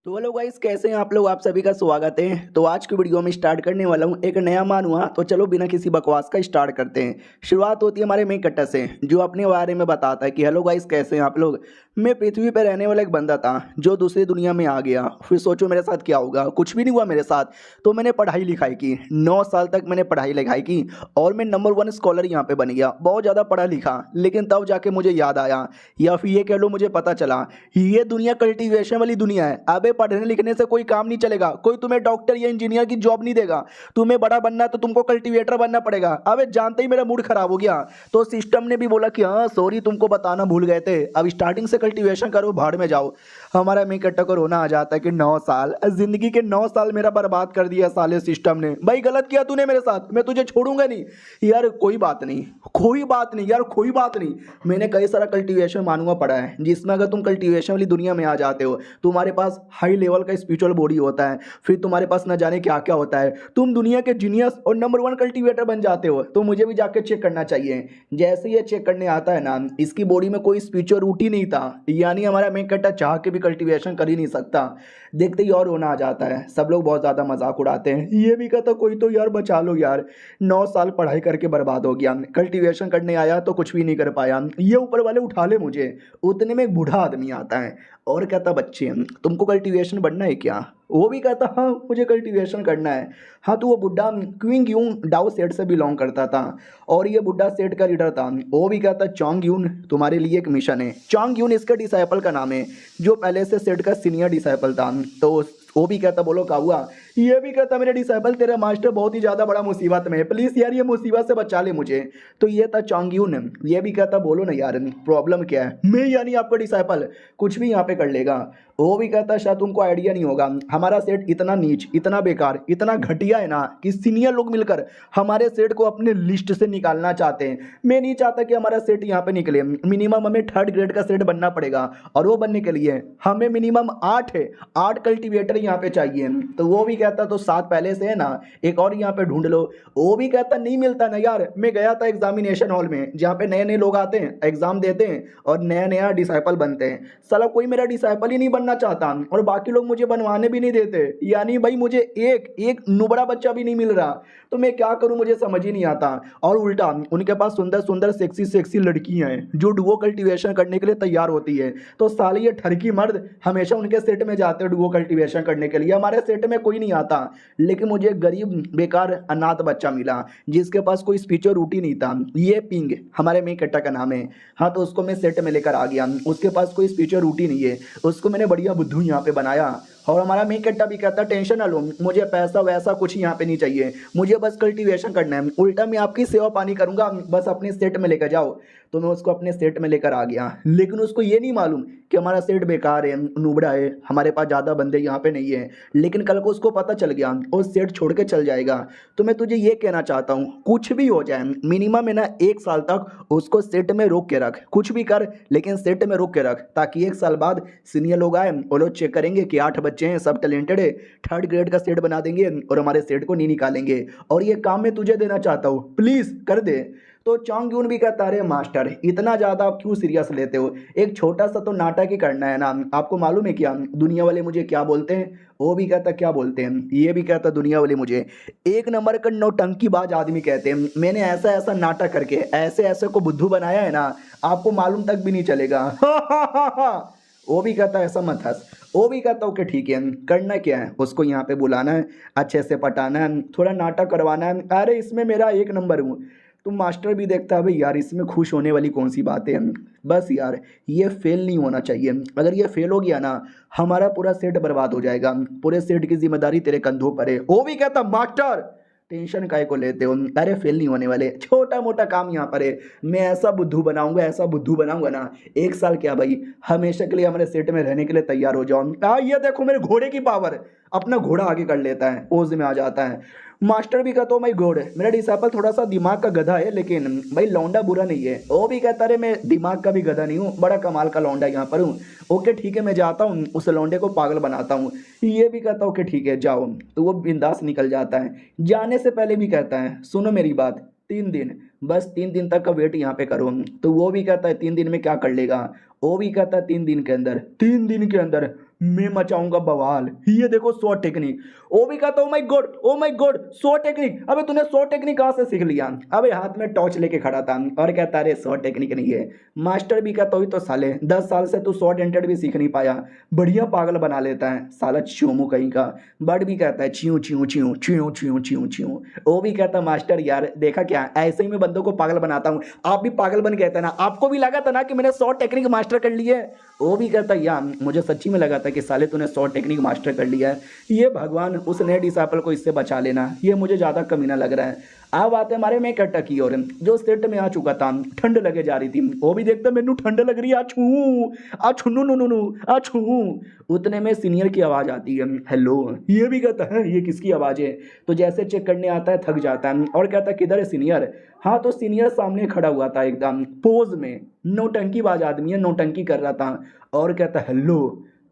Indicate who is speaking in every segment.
Speaker 1: तो hello guys, कैसे हैं आप लोग। आप सभी का स्वागत है। तो आज की वीडियो में स्टार्ट करने वाला हूं एक नया मान हुआ। तो चलो बिना किसी बकवास का स्टार्ट करते हैं। शुरुआत होती है हमारे मेन कट्टा से, जो अपने बारे में बताता है कि हेलो गाइस, कैसे हैं आप लोग। मैं पृथ्वी पर रहने वाला एक बंदा था जो दूसरी दुनिया में आ गया। फिर सोचो मेरे साथ क्या होगा। कुछ भी नहीं हुआ मेरे साथ। तो मैंने पढ़ाई लिखाई की, 9 साल तक मैंने पढ़ाई लिखाई की और मैं नंबर 1 स्कॉलर यहाँ पे बन गया। बहुत ज़्यादा पढ़ा लिखा, लेकिन तब जाके मुझे याद आया, या फिर ये कह लो मुझे पता चला, ये दुनिया कल्टीवेशन वाली दुनिया है। अबे पढ़ने लिखने से कोई काम नहीं चलेगा। कोई तुम्हें डॉक्टर या इंजीनियर की जॉब नहीं देगा। तुम्हें बड़ा बनना है तो तुमको कल्टीवेटर बनना पड़ेगा। अबे जानते ही मेरा मूड खराब हो गया। तो सिस्टम ने भी बोला कि हाँ सॉरी, तुमको बताना भूल गए थे, अब स्टार्टिंग से कल्टीवेशन करो, भाड़ में जाओ। हमारा मैं इकट्ठा को रोना आ जाता है कि 9 साल, जिंदगी के 9 साल मेरा बर्बाद कर दिया साले सिस्टम ने। भाई गलत किया तूने मेरे साथ, मैं तुझे छोड़ूंगा नहीं। यार कोई बात नहीं, कोई बात नहीं यार, कोई बात नहीं। मैंने कई सारा कल्टीवेशन मानूंगा पढ़ा है, जिसमें अगर तुम कल्टीवेशन वाली दुनिया में आ जाते हो, तुम्हारे पास हाई लेवल का स्पिरिचुअल बॉडी होता है, फिर तुम्हारे पास न जाने क्या क्या होता है, तुम दुनिया के जीनियस और नंबर 1 कल्टीवेटर बन जाते हो। तो मुझे भी जाकर चेक करना चाहिए। जैसे ये चेक करने आता है ना, इसकी बॉडी में कोई स्पिरिचुअल रूट ही नहीं था, यानी हमारा मेन कट्टा चाह के भी कल्टीवेशन कर ही नहीं सकता। देखते ही और रोना आ जाता है। सब लोग बहुत ज़्यादा मजाक उड़ाते हैं। ये भी कहता कोई तो यार बचा लो यार, 9 साल पढ़ाई करके बर्बाद हो गया, कल्टीवेशन करने आया तो कुछ भी नहीं कर पाया, ये ऊपर वाले उठा ले मुझे। उतने में एक बूढ़ा आदमी आता है और कहता बच्चे तुमको कल्टीवेशन बनना है क्या। वो भी कहता हाँ मुझे कल्टीवेशन करना है। हाँ तो वो बुढ़ा क्विंग यून डाउ सेट से बिलोंग करता था और ये बुढ़ा सेट का लीडर था। वो भी कहता चोंग यून तुम्हारे लिए एक मिशन है। चोंग यून इसका डिसाइपल का नाम है, जो पहले से सेट का सीनियर डिसाइपल था। तो वो भी कहता बोलो क्या हुआ। ये भी कहता मेरे डिसाइपल तेरा मास्टर बहुत ही ज़्यादा बड़ा मुसीबत में है, प्लीज़ यार ये मुसीबत से बचा ले मुझे। तो ये था चोंग। ये भी कहता बोलो ना यार प्रॉब्लम क्या है। मैं यानी आपका डिसाइपल कुछ भी यहाँ पे कर लेगा। वो भी कहता शायद तुमको आइडिया नहीं होगा, हमारा सेट इतना नीच, इतना बेकार, इतना घटिया है ना कि सीनियर लोग मिलकर हमारे सेट को अपने लिस्ट से निकालना चाहते हैं। मैं नहीं चाहता कि हमारा सेट यहाँ पे निकले। मिनिमम हमें 3rd ग्रेड का सेट बनना पड़ेगा और वो बनने के लिए हमें मिनिमम 8 कल्टीवेटर यहाँ पे चाहिए। तो वो भी कहता तो 7 पहले से है ना, एक और यहाँ पे ढूंढ लो। वो भी कहता नहीं मिलता ना यार। मैं गया था एग्जामिनेशन हॉल में, जहाँ पे नए नए लोग आते हैं, एग्जाम देते हैं और नया नया डिसाइपल बनते हैं। साला कोई मेरा डिसाइपल ही नहीं बनना चाहता और बाकी लोग मुझे बनवाने भी नहीं देते। यानी भाई मुझे एक एक नुबड़ा बच्चा भी नहीं मिल रहा। तो मैं क्या करूं, मुझे समझ ही नहीं आता। और उल्टा उनके पास सुंदर सुंदर सेक्सी सेक्सी लड़कियां हैं जो डुओ कल्टीवेशन करने के लिए तैयार होती है। तो साले ये ठरकी मर्द हमेशा उनके सेट में जाते हैं डुओ कल्टीवेशन करने के लिए। हमारे सेट में कोई नहीं आता। लेकिन मुझे गरीब बेकार अनाथ बच्चा मिला जिसके पास कोई स्पिरिचुअल रूट ही नहीं था। ये पिंग हमारे में कट्टा का नाम है। हाँ तो उसको मैं सेट में लेकर आ गया। उसके पास कोई स्पिरिचुअल रूट ही नहीं है। उसको मैंने बढ़िया बुद्धू यहाँ पे बनाया। और हमारा मेन कट्टा भी कहता टेंशन ना लो, मुझे पैसा वैसा कुछ यहाँ पे नहीं चाहिए, मुझे बस कल्टीवेशन करना है। उल्टा मैं आपकी सेवा पानी करूंगा, बस अपने सेट में लेकर जाओ। तो मैं उसको अपने सेट में लेकर आ गया। लेकिन उसको ये नहीं मालूम कि हमारा सेट बेकार है, नुबड़ा है, हमारे पास ज़्यादा बंदे यहाँ पे नहीं है। लेकिन कल को उसको पता चल गया और सेट छोड़ के चल जाएगा। तो मैं तुझे ये कहना चाहता हूँ, कुछ भी हो जाए मिनिमम है ना 1 साल तक उसको सेट में रोक के रख। कुछ भी कर लेकिन सेट में रोक के रख, ताकि 1 साल बाद सीनियर लोग आए और लोग चेक करेंगे कि 8 बच्चे हैं, सब टैलेंटेड है, 3rd ग्रेड का सेट बना देंगे और हमारे सेट को नहीं निकालेंगे। और ये काम मैं तुझे देना चाहता हूँ, प्लीज़ कर दे। तो चोंग भी कहता अरे मास्टर इतना ज़्यादा आप क्यों सीरियस लेते हो, एक छोटा सा तो नाटक ही करना है ना। आपको मालूम है क्या दुनिया वाले मुझे क्या बोलते हैं। वो भी कहता क्या बोलते हैं। ये भी कहता दुनिया वाले मुझे एक नंबर का नौटंकीबाज आदमी कहते हैं। मैंने ऐसा ऐसा नाटक करके ऐसे ऐसे को बुद्धू बनाया है ना, आपको मालूम तक भी नहीं चलेगा। वो भी कहता ऐसा मत हंस। वो भी कहता ओके ठीक है, करना क्या है, उसको यहाँ पे बुलाना है, अच्छे से पटाना है, थोड़ा नाटक करवाना है। अरे इसमें मेरा 1 नंबर हूँ। तो मास्टर भी देखता है भाई यार इसमें खुश होने वाली कौन सी बात है। बस यार ये फेल नहीं होना चाहिए। अगर ये फेल हो गया ना, हमारा पूरा सेट बर्बाद हो जाएगा। पूरे सेट की जिम्मेदारी तेरे कंधों पर है। वो भी कहता मास्टर टेंशन काहे को लेते हो, अरे फेल नहीं होने वाले, छोटा मोटा काम यहाँ पर है। मैं ऐसा बुद्धू बनाऊंगा, ऐसा बुद्धू बनाऊंगा ना, 1 साल क्या भाई, हमेशा के लिए हमारे सेट में रहने के लिए तैयार हो जाओ। ये देखो मेरे घोड़े की पावर, अपना घोड़ा आगे कर लेता है, पोज में आ जाता है। मास्टर भी कहता माई गॉड मेरा डिसाइपल थोड़ा सा दिमाग का गधा है, लेकिन भाई लौंडा बुरा नहीं है। वो भी कहता रहे मैं दिमाग का भी गधा नहीं हूँ, बड़ा कमाल का लौंडा यहाँ पर हूँ। ओके ठीक है मैं जाता हूँ, उस लौंडे को पागल बनाता हूँ। ये भी कहता ओके ठीक है जाओ। तो वो बिंदास निकल जाता है। जाने से पहले भी कहता है सुनो मेरी बात, 3 दिन, बस 3 दिन तक का वेट यहाँ पे करो। तो वो भी कहता है 3 दिन में क्या कर लेगा। वो भी कहता है 3 दिन के अंदर, 3 दिन के अंदर मैं मचाऊंगा बवाल। ये देखो 100 टेक्निक। वो भी कहता, ओ माय गॉड 100 टेक्निक। अबे तूने 100 टेक्निक कहाँ से सीख लिया? अबे हाथ में टॉर्च लेके खड़ा था और कहता अरे 100 टेक्निक नहीं है मास्टर। भी कहता ही तो साले 10 साल से तू शॉर्ट एंटेड भी सीख नहीं पाया, बढ़िया पागल बना लेता है साला चूमू कहीं का। बर्ड भी कहता है chew chew chew chew chew chew chew. वो भी कहता मास्टर यार देखा क्या, ऐसे ही मैं बंदों को पागल बनाता हूँ, आप भी पागल बन गए थे ना, आपको भी लगा था ना कि मैंने 100 टेक्निक मास्टर कर ली है। वो भी कहता यार मुझे सच्ची में लगा था कि साले तूने 100 टेक्निक मास्टर कर लिया है। ये भगवान उस नए डिसाइपल को इससे बचा लेना, ये मुझे ज़्यादा कमीना लग रहा है। अब आते हैं हमारे मेक कट्टा की ओर, जो सेट में आ चुका था, ठंड लगे जा रही थी। वो भी देखता मैनू ठंड लग रही है, आछू नु नु नु नु आछू। उतने में सीनियर की आवाज़ आती है हेलो। ये भी कहता है ये किसकी आवाज़ है? तो जैसे चेक करने आता है थक जाता है और कहता है किधर है सीनियर? हाँ तो सीनियर सामने खड़ा हुआ था एकदम पोज में, नौटंकीबाज आदमी है, नौटंकी कर रहा था और कहता हेलो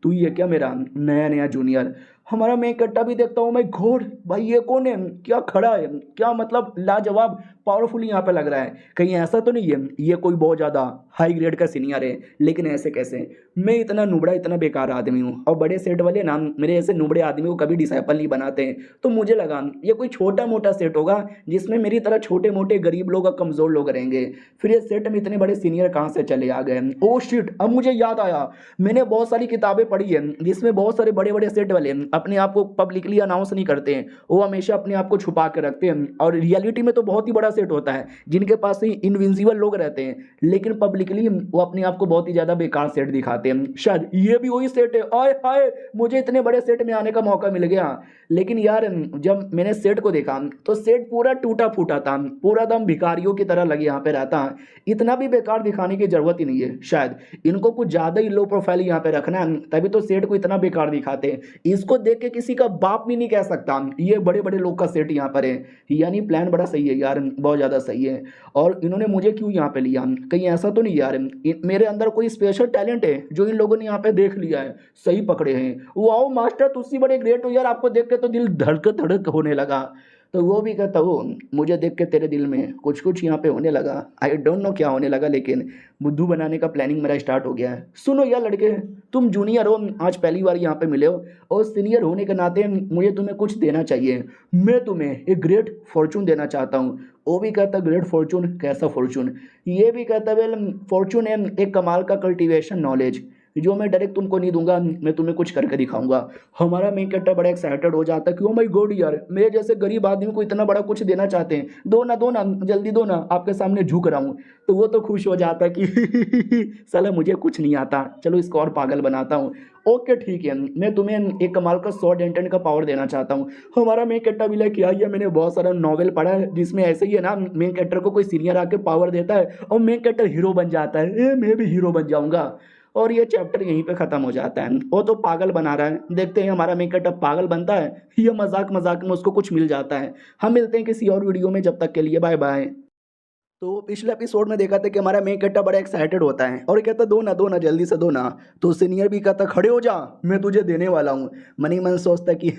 Speaker 1: तू ये क्या मेरा नया नया जूनियर? हमारा मैं कट्टा भी देखता हूँ मैं घोड़ भाई ये कौन है, क्या खड़ा है, क्या मतलब लाजवाब पावरफुल यहाँ पे लग रहा है, कहीं ऐसा तो नहीं है ये कोई बहुत ज़्यादा हाई ग्रेड का सीनियर है? लेकिन ऐसे कैसे, मैं इतना नुबड़ा इतना बेकार आदमी हूँ और बड़े सेट वाले ना मेरे ऐसे नुबड़े आदमी को कभी डिसाइपल नहीं बनाते हैं। तो मुझे लगा ये कोई छोटा मोटा सेट होगा जिसमें मेरी तरह छोटे मोटे गरीब लोग और कमज़ोर लोग रहेंगे, फिर ये सेट में इतने बड़े सीनियर कहाँ से चले आ गए? ओ शिट, अब मुझे याद आया मैंने बहुत सारी किताबें पढ़ी है जिसमें बहुत सारे बड़े बड़े सेट वाले अपने आप को पब्लिकली अनाउंस नहीं करते हैं, वो हमेशा अपने आप को छुपा के रखते हैं और रियलिटी में तो बहुत ही बड़ा सेट होता है जिनके पास ही इनविंसिबल लोग रहते हैं, लेकिन पब्लिकली वो अपने आप को बहुत ही ज़्यादा बेकार सेट दिखाते हैं। शायद ये भी वही सेट है। आय हाय मुझे इतने बड़े सेट में आने का मौका मिल गया, लेकिन यार जब मैंने सेट को देखा तो सेट पूरा टूटा फूटा था, पूरा दम भिखारियों की तरह लगे यहाँ पे रहता। इतना भी बेकार दिखाने की जरूरत ही नहीं है, शायद इनको कुछ ज़्यादा ही लो प्रोफाइल यहाँ पे रखना है तभी तो सेट को इतना बेकार दिखाते हैं। इसको देख के किसी का बाप भी नहीं कह सकता ये बड़े बड़े लोग का सेट यहाँ पर है, यानी प्लान बड़ा सही है यार, बहुत ज़्यादा सही है। और इन्होंने मुझे क्यों यहाँ पे लिया, कहीं ऐसा तो नहीं यार मेरे अंदर कोई स्पेशल टैलेंट है जो इन लोगों ने यहाँ पे देख लिया है, सही पकड़े हैं। वाओ मास्टर तुसी बड़े ग्रेट हो यार, आपको देख के तो दिल धड़क धड़क होने लगा। तो वो भी कहता हो मुझे देख के तेरे दिल में कुछ कुछ यहाँ पे होने लगा, आई डोंट नो क्या होने लगा, लेकिन बुद्धू बनाने का प्लानिंग मेरा स्टार्ट हो गया है। सुनो यार लड़के, तुम जूनियर हो, आज पहली बार यहाँ पे मिले हो और सीनियर होने के नाते मुझे तुम्हें कुछ देना चाहिए। मैं तुम्हें एक ग्रेट फॉर्चून देना चाहता हूँ। वो भी कहता ग्रेट फॉर्चून, कैसा फॉर्चून? ये भी कहता वेल फॉर्चून है एक कमाल का कल्टीवेशन नॉलेज जो मैं डायरेक्ट तुमको नहीं दूंगा, मैं तुम्हें कुछ करके दिखाऊंगा। हमारा मेन कैरेक्टर बड़ा एक्साइटेड हो जाता है कि ओ माय गॉड यार मेरे जैसे गरीब आदमी को इतना बड़ा कुछ देना चाहते हैं, दो ना जल्दी दो ना, आपके सामने झुक रहा हूँ। तो वो तो खुश हो जाता है कि साला मुझे कुछ नहीं आता, चलो इसको और पागल बनाता हूँ। ओके ठीक है, मैं तुम्हें एक कमाल का शॉर्ट एंटेंट का पावर देना चाहता हूँ। हमारा मेन कैरेक्टर भी लाइक किया, मैंने बहुत सारा नॉवेल पढ़ा है जिसमें ऐसे ही है ना, मेन कैरेक्टर को कोई सीनियर आके पावर देता है और मेन कैरेक्टर हीरो बन जाता है, मैं भी हीरो बन जाऊंगा। और ये चैप्टर यहीं पे ख़त्म हो जाता है। वो तो पागल बना रहा है, देखते हैं हमारा मेन कैरेक्टर पागल बनता है ये मजाक मजाक में उसको कुछ मिल जाता है। हम मिलते हैं किसी और वीडियो में, जब तक के लिए बाय बाय। तो पिछले एपिसोड में देखा था कि हमारा मेन कैरेक्टर बड़ा एक्साइटेड होता है और कहता दो ना जल्दी से दो ना। तो सीनियर भी कहता खड़े हो जा मैं तुझे देने वाला हूँ। मन ही मन सोचता कि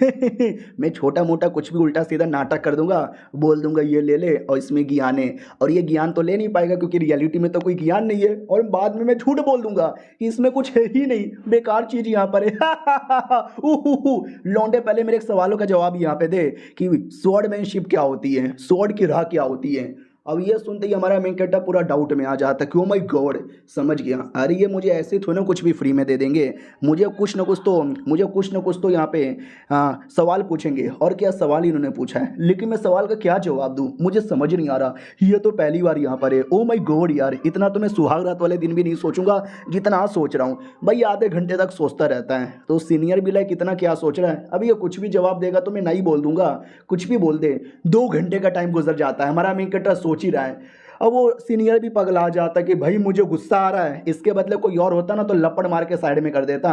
Speaker 1: मैं छोटा मोटा कुछ भी उल्टा सीधा नाटक कर दूंगा, बोल दूंगा ये ले ले और इसमें ज्ञान है, और ये ज्ञान तो ले नहीं पाएगा क्योंकि रियलिटी में तो कोई ज्ञान नहीं है, और बाद में मैं झूठ बोल दूंगा कि इसमें कुछ है ही नहीं, बेकार चीज़ यहाँ पर है। लौंडे पहले मेरे सवालों का जवाब यहाँ पे दे कि स्वॉर्डमैनशिप क्या होती है, स्वॉर्ड की राह क्या होती है। अब ये सुनते ही हमारा मेन कैरेक्टर पूरा डाउट में आ जाता है कि ओ माय गॉड समझ गया, अरे ये मुझे ऐसे थोड़ा ना कुछ भी फ्री में दे देंगे, मुझे कुछ ना कुछ तो यहाँ पे सवाल पूछेंगे। और क्या सवाल इन्होंने पूछा है, लेकिन मैं सवाल का क्या जवाब दूँ मुझे समझ नहीं आ रहा, ये तो पहली बार यहाँ पर है। ओ माय गॉड यार, इतना तो मैं सुहाग रात वाले दिन भी नहीं सोचूंगा जितना आज सोच रहा हूँ भाई, आधे घंटे तक सोचता रहता है। तो सीनियर भी लाइक इतना क्या सोच रहा है, अभी ये कुछ भी जवाब देगा तो मैं नहीं बोल दूंगा, कुछ भी बोल दे। 2 घंटे का टाइम गुजर जाता है, हमारा मेन कैरेक्टर सोच ही रहा है। अब वो सीनियर भी पगला जाता है कि भाई मुझे गुस्सा आ रहा है, इसके बदले कोई और होता ना तो लपड़ मार के साइड में कर देता।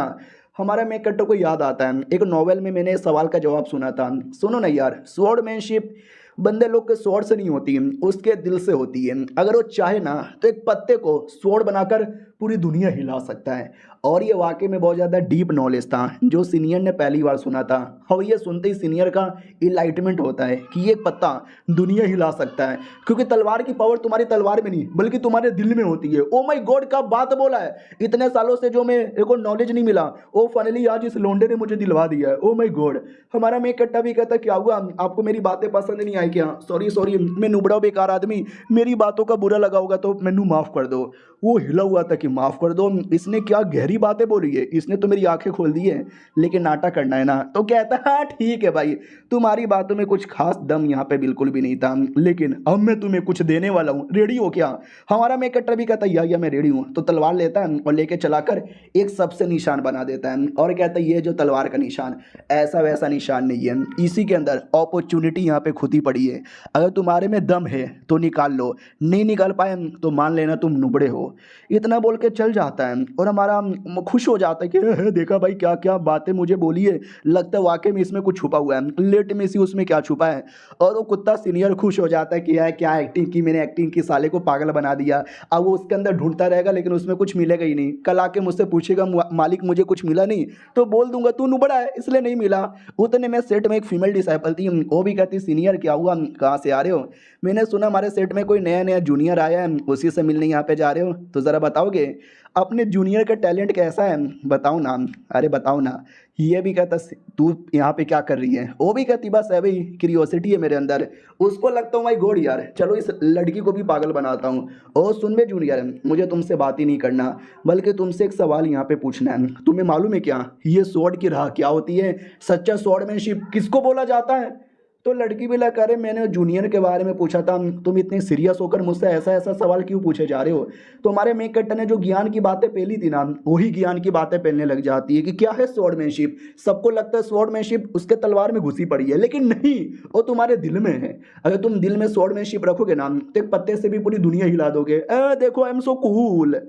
Speaker 1: हमारा मेन कैरेक्टर को याद आता है एक नॉवेल में मैंने इस सवाल का जवाब सुना था, सुनो ना यार, स्वॉर्डमैनशिप बंदे लोग के स्वॉर्ड से नहीं होती है, उसके दिल से होती है। अगर वो चाहे ना तो एक पत्ते को स्वॉर्ड बनाकर पूरी दुनिया हिला सकता है। और ये वाकई में बहुत ज़्यादा डीप नॉलेज था जो सीनियर ने पहली बार सुना था। और ये सुनते ही सीनियर का इनलाइटमेंट होता है कि ये पत्ता दुनिया हिला सकता है, क्योंकि तलवार की पावर तुम्हारी तलवार में नहीं बल्कि तुम्हारे दिल में होती है। ओ माय गॉड, क्या बात बोला है! इतने सालों से जो मेरे को नॉलेज नहीं मिला वो फाइनली आज इस लोंडे ने मुझे दिलवा दिया है। ओ माय गॉड। हमारा मैं कट्टा भी कहता क्या हुआ, आपको मेरी बातें पसंद नहीं आई क्या? सॉरी सॉरी, मैं नुबड़ा बेकार आदमी, मेरी बातों का बुरा लगा होगा तो मैनू माफ़ कर दो। वो हिला हुआ था कि माफ़ कर दो। इसने क्या गहरी बातें बोली है, इसने तो मेरी आंखें खोल दी है। लेकिन नाटक करना है ना तो कहता हाँ ठीक है भाई, तुम्हारी बातों में कुछ खास दम यहाँ पे बिल्कुल भी नहीं था, लेकिन अब मैं तुम्हें कुछ देने वाला हूँ। रेडी हो क्या? हमारा मैं कट्टर भी कहता या मैं रेडी हूँ। तो तलवार लेता है और लेके चलाकर एक सबसे निशान बना देता है और कहता है ये जो तलवार का निशान ऐसा वैसा निशान नहीं है, इसी के अंदर अपॉर्चुनिटी यहाँ पे खुदी पड़ी है। अगर तुम्हारे में दम है तो निकाल लो, नहीं निकाल पाए तो मान लेना तुम नुबड़े हो। इतना बोल के चल जाता है और हमारा खुश हो जाता है कि देखा भाई क्या क्या बातें मुझे बोली है, लगता है वाकई में इसमें कुछ छुपा हुआ है, लेट में सी उसमें क्या छुपा है। और वो कुत्ता सीनियर खुश हो जाता है कि यार क्या एक्टिंग की मैंने, एक्टिंग की, साले को पागल बना दिया। अब वो उसके अंदर ढूंढता रहेगा लेकिन उसमें कुछ मिलेगा ही नहीं। कल आके मुझसे पूछेगा मालिक मुझे कुछ मिला नहीं, तो बोल दूंगा तू नुबड़ा है इसलिए नहीं मिला। उतने में सेट में एक फीमेल डिसाइपल थी, वो भी कहती सीनियर क्या हुआ, कहाँ से आ रहे हो? मैंने सुना हमारे सेट में कोई नया नया जूनियर आया है, उसी से मिलने यहाँ पे जा रहे हो, तो ज़रा बताओगे अपने जूनियर का टैलेंट कैसा है, बताओ ना। अरे बताओ ना। ये भी कहता तू यहाँ पे क्या कर रही है? वो भी कहती बस है भाई क्यूरियोसिटी है मेरे अंदर। उसको लगता हूँ भाई गॉड यार, चलो इस लड़की को भी पागल बनाता हूँ। और सुन बे जूनियर, मुझे तुमसे बात ही नहीं करना बल्कि तुमसे एक सवाल यहाँ पे पूछना है। तुम्हें मालूम है क्या ये स्वॉर्ड की राह क्या होती है? सच्चा स्वॉर्डमैनशिप किसको बोला जाता है? तो लड़की भी लगा अरे मैंने जूनियर के बारे में पूछा था, तुम इतने सीरियस होकर मुझसे ऐसा ऐसा सवाल क्यों पूछे जा रहे हो? तो हमारे मेक कट्टर ने जो ज्ञान की बातें पहली थी ना वही ज्ञान की बातें पहलने लग जाती है कि क्या है स्वॉर्डमैनशिप। सबको लगता है स्वॉर्डमैनशिप उसके तलवार में घुसी पड़ी है, लेकिन नहीं, वो तुम्हारे दिल में है। अगर तुम दिल में स्वॉर्डमैनशिप रखोगे ना तो एक पत्ते से भी पूरी दुनिया हिला दोगे। देखो आई एम सो कूल।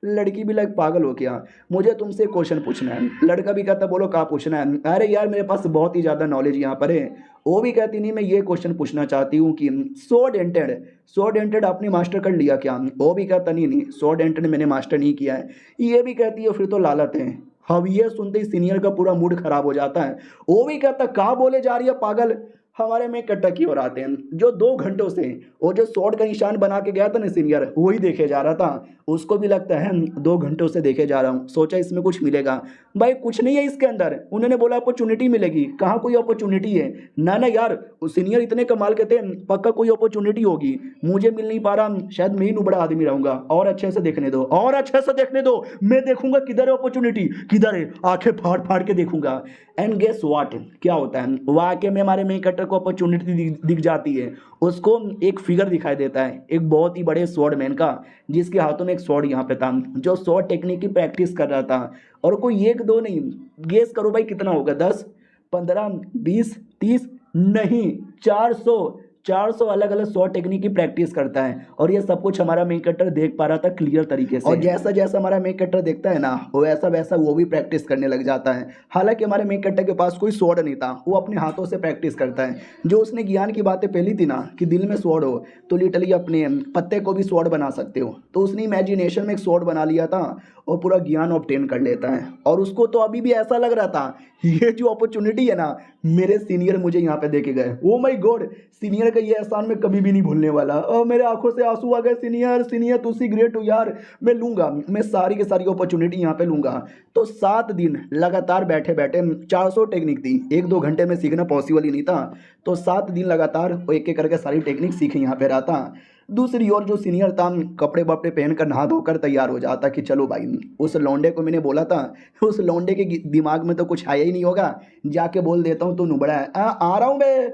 Speaker 1: लड़की भी लाइक पागल हो गया, मुझे तुमसे क्वेश्चन पूछना है। लड़का भी कहता बोलो क्या पूछना है? अरे यार मेरे पास बहुत ही ज़्यादा नॉलेज यहाँ पर है। वो भी कहती नहीं मैं ये क्वेश्चन पूछना चाहती हूँ कि सो डेंटेड आपने मास्टर कर लिया क्या? वो भी कहता नहीं सो डेंटेड मैंने मास्टर नहीं किया है। ये भी कहती है फिर तो लालत है। अब ये सुनते ही सीनियर का पूरा मूड खराब हो जाता है। वो भी कहता कहाँ बोले जा रही है पागल। हमारे में कट्टा की ओर आते हैं जो 2 घंटों से वो जो स्वॉर्ड का निशान बना के गया था ना सीनियर, वही देखे जा रहा था। उसको भी लगता है 2 घंटों से देखे जा रहा हूँ, सोचा इसमें कुछ मिलेगा। भाई कुछ नहीं है इसके अंदर। उन्होंने बोला अपॉर्चुनिटी मिलेगी, कहाँ कोई अपॉर्चुनिटी है? ना ना यार, सीनियर इतने कमाल के थे, पक्का कोई अपॉर्चुनिटी होगी, मुझे मिल नहीं पा रहा, शायद मैं ही नुबड़ा आदमी रहूंगा। और अच्छे से देखने दो, और अच्छे से देखने दो, मैं देखूंगा किधर है अपॉर्चुनिटी, किधर है, आंखें फाड़ फाड़ के देखूंगा। एंड गेस व्हाट, क्या होता है वाकई में हमारे मेन कट्टर को अपॉर्चुनिटी दिख जाती है। उसको एक फिगर दिखाई देता है एक बहुत ही बड़े स्वॉर्डमैन का, जिसके हाथों में एक स्वॉर्ड यहाँ पे था, जो स्वॉर्ड टेक्निक की प्रैक्टिस कर रहा था। और कोई एक दो नहीं, गेस करो भाई कितना होगा? 10, 15, 20, 30, नहीं 400 अलग अलग स्वॉर्ड टेक्निक की प्रैक्टिस करता है। और ये सब कुछ हमारा मेन कट्टर देख पा रहा था क्लियर तरीके से। और जैसा जैसा हमारा मेन कट्टर देखता है ना वैसा वैसा वो भी प्रैक्टिस करने लग जाता है। हालांकि हमारे मेन कट्टर के पास कोई स्वॉर्ड नहीं था, वो अपने हाथों से प्रैक्टिस करता है। जो उसने ज्ञान की बातें पहली थी ना कि दिल में स्वॉर्ड हो तो लिटरली अपने पत्ते को भी स्वॉर्ड बना सकते हो, तो उसने इमेजिनेशन में एक स्वॉर्ड बना लिया था और पूरा ज्ञान ऑब्टेन कर लेता है। और उसको तो अभी भी ऐसा लग रहा था ये जो अपॉर्चुनिटी है ना मेरे सीनियर मुझे यहाँ पे देके गए। ओ माय गॉड, सीनियर का ये एहसान मैं कभी भी नहीं भूलने वाला। और मेरे आंखों से आंसू आ गए। सीनियर तुसी ग्रेट हो यार, मैं लूंगा, मैं सारी की सारी अपॉर्चुनिटी यहाँ पे लूंगा। तो 7 दिन लगातार बैठे बैठे 400 टेक्निक थी, 1-2 घंटे में सीखना पॉसिबल ही नहीं था। तो 7 दिन लगातार एक एक करके सारी टेक्निक सीखे यहाँ पे रहा था। दूसरी ओर जो सीनियर था कपड़े वपड़े पहनकर नहा धोकर तैयार हो जाता कि चलो भाई, उस लौंडे को मैंने बोला था, उस लौंडे के दिमाग में तो कुछ आया ही नहीं होगा, जाके बोल देता हूँ तो नुबड़ा है, आ रहा हूँ मैं।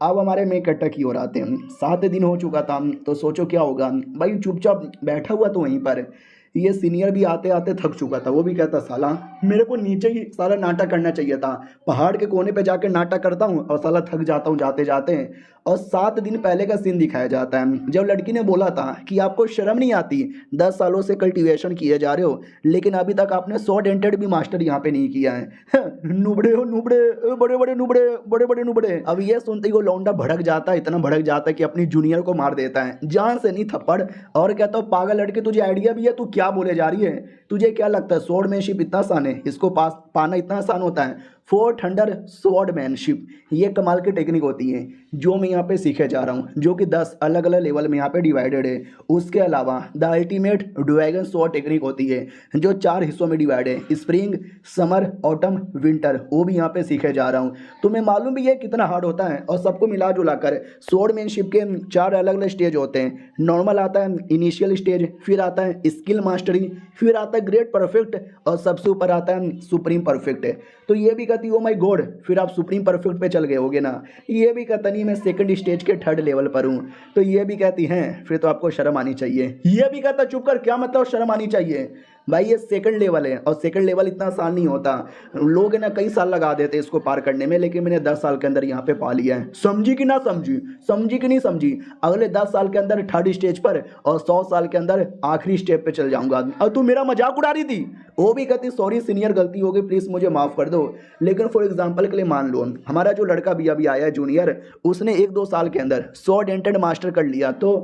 Speaker 1: अब हमारे में कट्टा की ओर आते हैं। 7 दिन हो चुका था तो सोचो क्या होगा भाई, चुपचाप बैठा हुआ तो वहीं पर। ये सीनियर भी आते आते थक चुका था। वो भी कहता साला मेरे को नीचे ही सारा नाटक करना चाहिए था, पहाड़ के कोने पे जाकर नाटक करता हूँ और साला थक जाता हूँ जाते जाते। और 7 दिन पहले का सीन दिखाया जाता है जब लड़की ने बोला था कि आपको शर्म नहीं आती, 10 सालों से कल्टीवेशन किए जा रहे हो लेकिन अभी तक आपने 100 डेंटेड भी मास्टर यहाँ पे नहीं किया है। नुबड़े हो नुबड़े, बड़े बड़े नुबड़े, बड़े बड़े नुबड़े। अब ये सुनते ही वो लौंडा भड़क जाता है, इतना भड़क जाता है कि अपनी जूनियर को मार देता है, जान से नहीं थप्पड़। और कहता हूँ पागल लड़के, तुझे आइडिया भी है, तू क्या बोले जा रही है? तुझे क्या लगता है स्वॉर्डमैनशिप इतना आसान है? इसको पास पाना इतना आसान होता है? 4 थंडर स्वॉर्डमैनशिप, ये कमाल की टेक्निक होती है जो मैं यहाँ पे सीखे जा रहा हूँ, जो कि 10 अलग अलग लेवल में यहाँ पे डिवाइडेड है। उसके अलावा the ultimate dragon sword technique होती है जो 4 हिस्सों में डिवाइड है, स्प्रिंग, समर, ऑटम, विंटर, वो भी यहाँ पे सीखे जा रहा हूँ। तुम्हें मालूम भी है कितना हार्ड होता है? और सबको मिला जुला कर स्वॉर्डमैनशिप के 4 अलग अलग स्टेज होते हैं। नॉर्मल आता है, इनिशियल स्टेज, फिर आता है स्किल मास्टरी, फिर आता है ग्रेट परफेक्ट और सबसे ऊपर आता है सुप्रीम परफेक्ट। तो ये भी कहती ओ माय गॉड, फिर आप सुप्रीम परफेक्ट पे चल गए होगे ना। ये भी कहता नहीं मैं सेकंड स्टेज के 3rd लेवल पर हूँ। तो ये भी कहती हैं फिर तो आपको शर्म आनी चाहिए। ये भी कहता चुप कर, क्या मतलब शर्म आनी चाहिए? भाई ये सेकंड लेवल है और सेकंड लेवल इतना आसान नहीं होता, लोग है ना कई साल लगा देते इसको पार करने में, लेकिन मैंने 10 साल के अंदर यहाँ पे पा लिया है। समझी कि ना समझी? समझी कि नहीं समझी? अगले 10 साल के अंदर 3rd स्टेज पर और 100 साल के अंदर आखिरी स्टेप पे चल जाऊंगा। और तू मेरा मजाक उड़ा रही थी? वो भी कहती सॉरी सीनियर, गलती हो गई, प्लीज मुझे माफ कर दो। लेकिन फॉर एग्जाम्पल के लिए मान लो हमारा जो लड़का भी अभी आया है जूनियर, उसने 1-2 साल के अंदर 100 डेंटेड मास्टर कर लिया। तो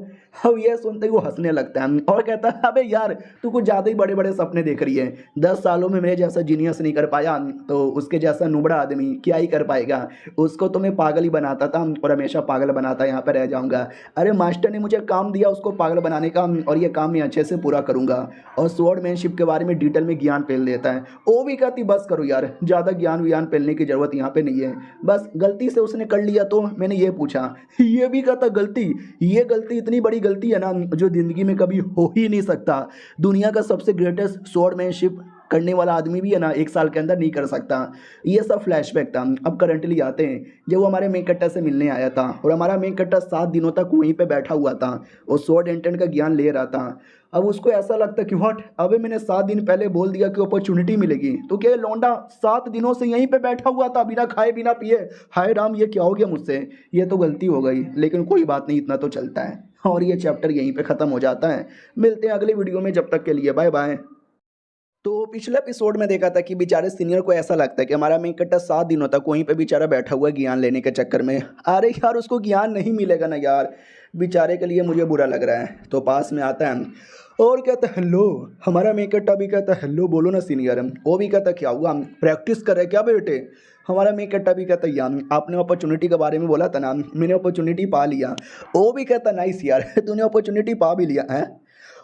Speaker 1: अब ये सुनते ही वो हंसने लगता है और कहता है अबे यार तू कुछ ज़्यादा ही बड़े बड़े सपने देख रही है, 10 सालों में मेरे जैसा जीनियस नहीं कर पाया तो उसके जैसा नुबड़ा आदमी क्या ही कर पाएगा? उसको तो मैं पागल ही बनाता था और हमेशा पागल बनाता यहाँ पर रह जाऊँगा। अरे मास्टर ने मुझे काम दिया उसको पागल बनाने का और ये काम मैं अच्छे से पूरा करूँगा। और स्वॉर्डमैनशिप के बारे में डिटेल में ज्ञान पेल देता है। वो भी कहती बस करो यार, ज़्यादा ज्ञान व्यान पेलने की ज़रूरत यहाँ पे नहीं है, बस गलती से उसने कर लिया तो मैंने ये पूछा। ये भी कहता गलती, ये गलती इतनी बड़ी गलती है ना जो ज़िंदगी में कभी हो ही नहीं सकता। दुनिया का सबसे ग्रेटेस्ट स्वॉर्डमैनशिप करने वाला आदमी भी है ना 1 साल के अंदर नहीं कर सकता। ये सब फ्लैशबैक था। अब करंटली आते हैं जब वो हमारे मेन कट्टा से मिलने आया था और हमारा मेन कट्टा 7 दिनों तक वहीं पे बैठा हुआ था और स्वॉर्ड एंटेंट का ज्ञान ले रहा था। अब उसको ऐसा लगता कि व्हाट, अबे मैंने 7 दिन पहले बोल दिया कि अपॉर्चुनिटी मिलेगी तो क्या लौंडा 7 दिनों से यहीं पे बैठा हुआ था बिना खाए बिना पिए? हाय राम, ये क्या हो गया मुझसे? ये तो गलती हो गई, लेकिन कोई बात नहीं, इतना तो चलता है। और ये चैप्टर यहीं पे ख़त्म हो जाता है। मिलते हैं अगले वीडियो में, जब तक के लिए बाय बाय। तो पिछले एपिसोड में देखा था कि बेचारे सीनियर को ऐसा लगता है कि हमारा मेन कट्टा 7 दिनों तक वहीं पे बेचारा बैठा हुआ है ज्ञान लेने के चक्कर में। अरे यार उसको ज्ञान नहीं मिलेगा ना यार, बेचारे के लिए मुझे बुरा लग रहा है। तो पास में आता है और कहता है हेलो, हमारा मेन कट्टा भी कहता है हेलो बोलो ना सीनियर। वो भी कहता क्या हुआ, प्रैक्टिस कर रहे क्या बेटे? हमारा मेन कट्टा भी कहता यार आपने अपॉर्चुनिटी के बारे में बोला था ना, मैंने अपॉर्चुनिटी पा लिया। वो भी कहता नाइस यार तूने अपॉर्चुनिटी पा भी लिया है।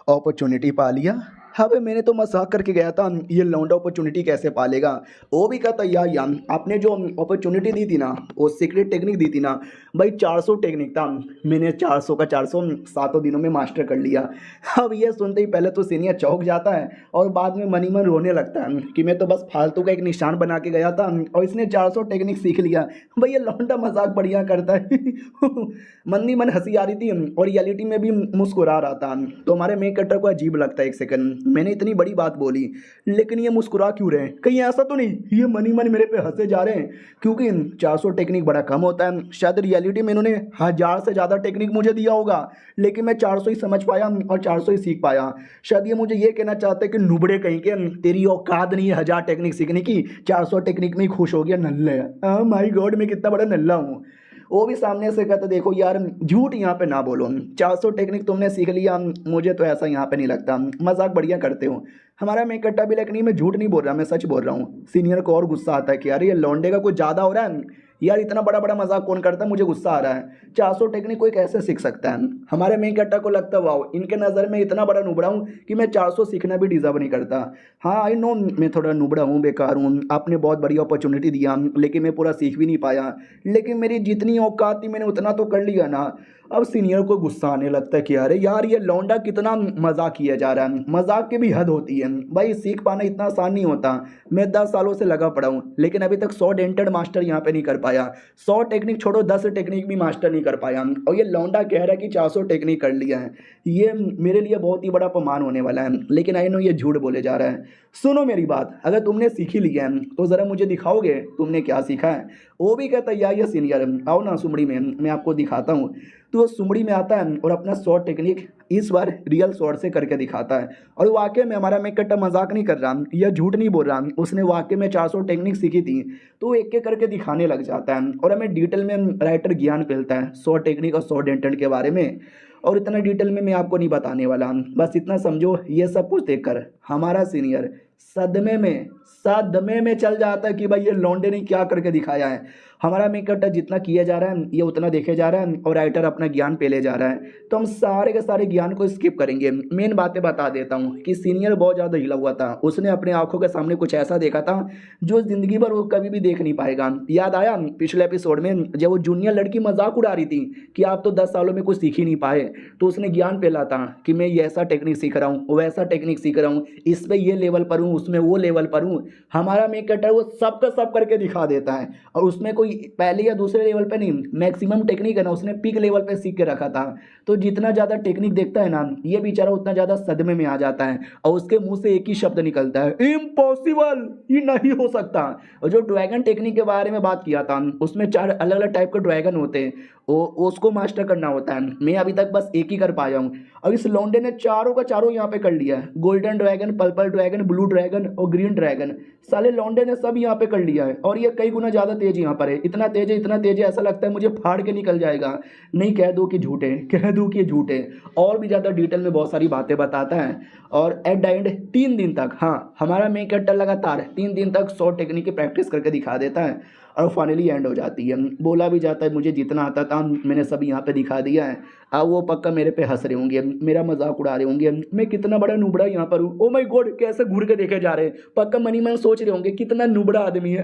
Speaker 1: अपॉर्चुनिटी पा लिया? हाँ भाई मैंने तो मजाक करके गया था, ये लौंडा अपॉर्चुनिटी कैसे पालेगा? वो भी कहता यार आपने जो अपॉर्चुनिटी दी थी ना, वो सीक्रेट टेक्निक दी थी ना भाई, 400 टेक्निक था, मैंने 400 का 400 7 दिनों में मास्टर कर लिया। अब ये सुनते ही पहले तो सीनियर चौंक जाता है और बाद में मन ही मन रोने लगता है कि मैं तो बस फालतू का एक निशान बना के गया था और इसने 400 टेक्निक सीख लिया। भाई ये लौंडा मजाक बढ़िया करता है। मन ही मन हंसी आ रही थी और रियलिटी में भी मुस्कुरा रहा था। तो हमारे मेक कटर को अजीब लगता है, एक सेकंड मैंने इतनी बड़ी बात बोली लेकिन ये मुस्कुरा क्यों रहे हैं? कहीं ऐसा तो नहीं ये मन ही मन मेरे पे हंसे जा रहे हैं? क्योंकि 400 टेक्निक बड़ा कम होता है, शायद रियलिटी में इन्होंने 1000 से ज़्यादा टेक्निक मुझे दिया होगा, लेकिन मैं 400 ही समझ पाया और 400 ही सीख पाया। शायद ये मुझे ये कहना चाहते हैं कि नुबड़े कहीं के, तेरी औकात नहीं है 1000 टेक्निक सीखने की, 400 टेक्निक में ही खुश हो गया नल्ले। माय गॉड मैं कितना बड़ा नल्ला हूँ। वो भी सामने से कहता देखो यार झूठ यहाँ पे ना बोलो, 400 टेक्निक तुमने सीख लिया, मुझे तो ऐसा यहाँ पे नहीं लगता, मजाक बढ़िया करते हो। हमारा मैं कट्टा भी लेकिन मैं झूठ नहीं बोल रहा, मैं सच बोल रहा हूँ। सीनियर को और गुस्सा आता है कि यार ये लौंडे का कुछ ज़्यादा हो रहा है यार, इतना बड़ा बड़ा मजाक कौन करता है, मुझे गुस्सा आ रहा है। 400 टेक्निक कोई कैसे सीख सकता है? हमारे मेन कट्टा को लगता है वाओ इनके नज़र में इतना बड़ा नुबड़ा हूँ कि मैं 400 सीखना भी डिजर्व नहीं करता। हाँ आई नो मैं थोड़ा नुबड़ा हूँ, बेकार हूँ, आपने बहुत बड़ी अपॉर्चुनिटी दिया लेकिन मैं पूरा सीख भी नहीं पाया, लेकिन मेरी जितनी औकात थी मैंने उतना तो कर लिया ना। अब सीनियर को गुस्सा आने लगता है कि अरे यार ये लौंडा कितना मजाक किया जा रहा है, मजाक की भी हद होती है भाई, सीख पाना इतना आसान नहीं होता। मैं 10 सालों से लगा पड़ा हूँ लेकिन अभी तक 100 डेंटेड मास्टर यहाँ पे नहीं कर पाया, 100 टेक्निक छोड़ो 10 टेक्निक भी मास्टर नहीं कर पाया, और ये लौंडा कह रहा है कि 400 टेक्निक कर लिया है। ये मेरे लिए बहुत ही बड़ा अपमान होने वाला है, लेकिन आई नो ये झूठ बोले जा रहा है। सुनो मेरी बात, अगर तुमने सीखी लिया है तो ज़रा मुझे दिखाओगे तुमने क्या सीखा है। वो भी कहता है यार ये सीनियर, आओ ना सुमड़ी में, मैं आपको दिखाता हूँ। तो वो सुमड़ी में आता है और अपना शॉर्ट टेक्निक इस बार रियल शॉर्ट से करके दिखाता है। और वाकई में हमारा मैं कट्टा मजाक नहीं कर रहा या झूठ नहीं बोल रहा, उसने वाकई में 400 टेक्निक सीखी थी। तो वो एक एक करके दिखाने लग जाता है और हमें डिटेल में राइटर ज्ञान मिलता है 100 टेक्निक और 100 इंटेंट के बारे में। और इतना डिटेल में मैं आपको नहीं बताने वाला, बस इतना समझो ये सब कुछ देखकर हमारा सीनियर सदमे में चल जाता है कि भाई ये लौंडे ने क्या करके दिखाया है। हमारा मेकअप जितना किया जा रहा है ये उतना देखे जा रहा है और राइटर अपना ज्ञान पे ले जा रहा है, तो हम सारे के सारे ज्ञान को स्किप करेंगे। मेन बातें बता देता हूँ कि सीनियर बहुत ज़्यादा हिला हुआ था, उसने अपने आंखों के सामने कुछ ऐसा देखा था जो ज़िंदगी भर वो कभी भी देख नहीं पाएगा। याद आया पिछले एपिसोड में जब वो जूनियर लड़की मजाक उड़ा रही थी कि आप तो 10 सालों में कुछ सीख ही नहीं पाए, तो उसने ज्ञान पेला था कि मैं ये ऐसा टेक्निक सीख रहा हूँ, वैसा टेक्निक सीख रहा हूँ, इस पर ये लेवल पर हूँ, उसमें वो लेवल पर हूँ। हमारा मेकअप वो सब का सब करके दिखा देता है, और उसमें कोई पहले या दूसरे लेवल पे नहीं, मैक्सिमम टेक्निक है ना उसने पीक लेवल पे सीख के रखा था। तो जितना ज़्यादा टेक्निक देखता है ना ये बेचारा उतना ज़्यादा सदमे में आ जाता है, और उसके मुंह से एक ही शब्द निकलता है, इम्पॉसिबल, ये नहीं हो सकता। और जो ड्रैगन टेक्निक के बारे में बात किया था उसमें 4 अलग अलग टाइप के ड्रैगन होते हैं, वो उसको मास्टर करना होता है। मैं अभी तक बस एक ही कर पाया हूँ, और इस लौंडे ने चारों का चारों यहाँ पे कर लिया है। Golden dragon, purple dragon, blue dragon और ग्रीन ड्रैगन, साले लौंडे ने सब यहाँ पे कर लिया है। और ये कई गुना ज़्यादा तेज यहाँ पर है, इतना तेज है ऐसा लगता है मुझे फाड़ के निकल जाएगा। नहीं कह दूँ कि झूठे, कह दूँ कि झूठे, और भी ज़्यादा डिटेल में बहुत सारी बातें बताता है। और एट द एंड 3 दिन तक, हाँ हमारा मेक कट्टर लगातार 3 दिन तक 100 टेक्निक की प्रैक्टिस करके दिखा देता है, और फाइनली एंड हो जाती है। बोला भी जाता है मुझे जितना आता था मैंने सब यहाँ पे दिखा दिया है। अब वो पक्का मेरे पे हंस रहे होंगे, मेरा मजाक उड़ा रहे होंगे, मैं कितना बड़ा नुबड़ा यहाँ पर हूँ। ओ माय गॉड, कैसे घूर के देखे जा रहे हैं, पक्का मनी मन सोच रहे होंगे कितना नुबड़ा आदमी है,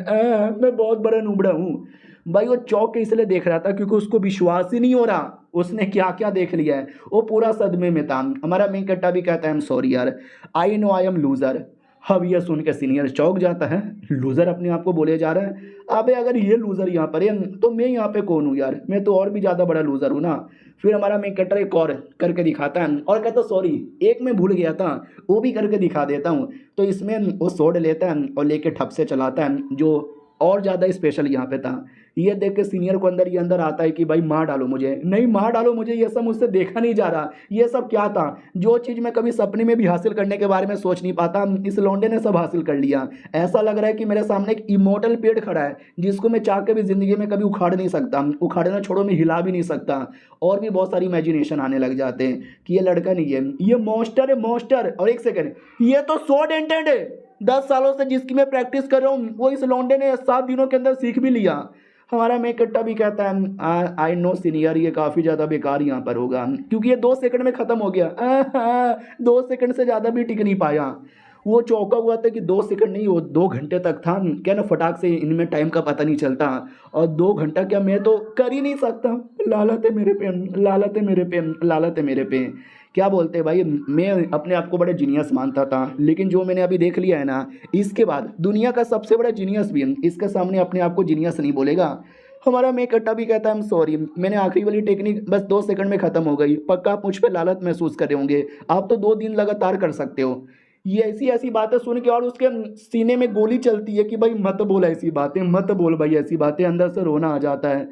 Speaker 1: मैं बहुत बड़ा नुबड़ा हूँ। भाई वो चौक के इसलिए देख रहा था क्योंकि उसको विश्वास ही नहीं हो रहा उसने क्या क्या देख लिया है, वो पूरा सदमे में था। हमारा मेन कट्टा भी कहता है आई एम सॉरी यार, I know I am loser. अब यह सुन के सीनियर चौक जाता है, लूजर अपने आप को बोले जा रहा है, अबे अगर ये लूजर यहाँ पर है तो मैं यहाँ पे कौन हूँ यार, मैं तो और भी ज़्यादा बड़ा लूजर हूँ ना। फिर हमारा मेन कट्टर एक और करके दिखाता है और कहता सॉरी एक मैं भूल गया था, वो भी करके दिखा देता हूँ। तो इसमें वो सोड लेता है और लेके ठप से चलाता है, जो और ज़्यादा स्पेशल यहाँ पे था। ये देख के सीनियर को अंदर ये अंदर आता है कि भाई मार डालो मुझे, नहीं मार डालो मुझे, ये सब मुझसे देखा नहीं जा रहा, ये सब क्या था, जो चीज़ मैं कभी सपने में भी हासिल करने के बारे में सोच नहीं पाता इस लौंडे ने सब हासिल कर लिया। ऐसा लग रहा है कि मेरे सामने एक इमोर्टल पेड़ खड़ा है जिसको मैं चाह के भी ज़िंदगी में कभी उखाड़ नहीं सकता, उखाड़ना छोड़ो मैं हिला भी नहीं सकता। और भी बहुत सारी इमेजिनेशन आने लग जाते हैं कि ये लड़का नहीं है, ये मॉन्स्टर है मॉन्स्टर। और एक सेकेंड, ये तो सॉर्ड एंटेड है, 10 सालों से जिसकी मैं प्रैक्टिस कर रहा हूँ वो इस लौंडे ने 7 दिनों के अंदर सीख भी लिया। हमारा मेक कट्टा भी कहता है आई नो सीनियर, ये काफ़ी ज़्यादा बेकार यहाँ पर होगा क्योंकि ये 2 सेकंड में ख़त्म हो गया। 2 सेकंड से ज़्यादा भी टिक नहीं पाया। वो चौंका हुआ था कि 2 सेकंड नहीं, वो 2 घंटे तक था क्या ना, फटाक से इनमें टाइम का पता नहीं चलता। और 2 घंटा क्या, मैं तो कर ही नहीं सकता। लालत है मेरे पे, लालत है मेरे पे, लालत है मेरे पे। क्या बोलते हैं भाई, मैं अपने आप को बड़े जीनियस मानता था, लेकिन जो मैंने अभी देख लिया है ना, इसके बाद दुनिया का सबसे बड़ा जीनियस भी इसके सामने अपने आप को जीनियस नहीं बोलेगा। हमारा मेक कट्टा भी कहता है आई एम सॉरी, मैंने आखिरी वाली टेक्निक बस 2 सेकंड में ख़त्म हो गई, पक्का आप मुझ पर लालत महसूस कर रहे होंगे, आप तो 2 दिन लगातार कर सकते हो। ये ऐसी ऐसी बातें सुन के और उसके सीने में गोली चलती है कि भाई मत बोल ऐसी बातें, मत बोल भाई ऐसी बातें, अंदर से रोना आ जाता है,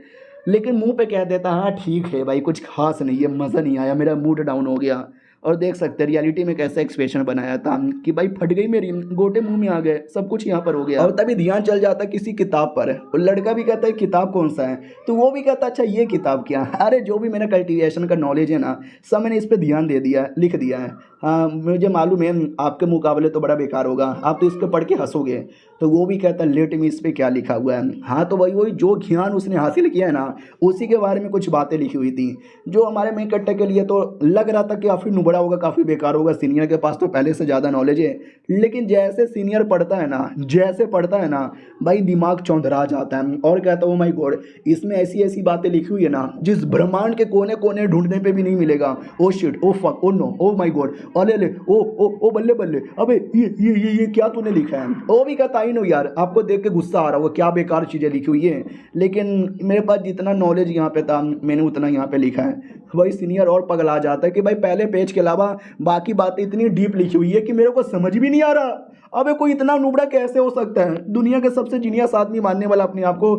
Speaker 1: लेकिन मुंह पे कह देता हाँ ठीक है भाई कुछ खास नहीं है, मज़ा नहीं आया, मेरा मूड डाउन हो गया। और देख सकते हैं रियलिटी में कैसा एक्सप्रेशन बनाया था कि भाई फट गई मेरी, गोटे मुंह में आ गए, सब कुछ यहाँ पर हो गया। और तभी ध्यान चल जाता किसी किताब पर, और लड़का भी कहता है किताब कौन सा है, तो वो भी कहता अच्छा ये किताब क्या, अरे जो भी मेरा कल्टीवेशन का नॉलेज है ना सब मैंने इस पर ध्यान दे दिया, लिख दिया है। हाँ मुझे मालूम है आपके मुकाबले तो बड़ा बेकार होगा, आप तो इस पर पढ़ के हंसोगे। तो वो भी कहता है लेट मी, इस पर क्या लिखा हुआ है। हाँ तो वही जो ज्ञान उसने हासिल किया है ना उसी के बारे में कुछ बातें लिखी हुई थी, जो हमारे मेन कट्टे के लिए तो लग रहा था कि काफ़ी नुबड़ा होगा, काफ़ी बेकार होगा, सीनियर के पास तो पहले से ज़्यादा नॉलेज है। लेकिन जैसे सीनियर पढ़ता है ना, जैसे पढ़ता है ना भाई दिमाग चौंधरा जाता है, और कहता है ओ माय गॉड इसमें ऐसी ऐसी बातें लिखी हुई है ना जिस ब्रह्मांड के कोने कोने ढूंढने पे भी नहीं मिलेगा। Oh shit, oh fuck, oh no, oh my god, अरे ले ओ बल्ले बल्ले, अबे ये क्या तूने लिखा है। वो भी कहता ही नो यार, आपको देख के गुस्सा आ रहा होगा, क्या बेकार चीज़ें लिखी हुई है, लेकिन मेरे पास जितना नॉलेज यहाँ पे था मैंने उतना यहाँ पे लिखा है। भाई सीनियर और पगला जाता है कि भाई पहले पेज के अलावा बाकी बातें इतनी डीप लिखी हुई है कि मेरे को समझ भी नहीं आ रहा। अबे कोई इतना नुबड़ा कैसे हो सकता है, दुनिया के सबसे जीनियस आदमी मानने वाला अपने आप को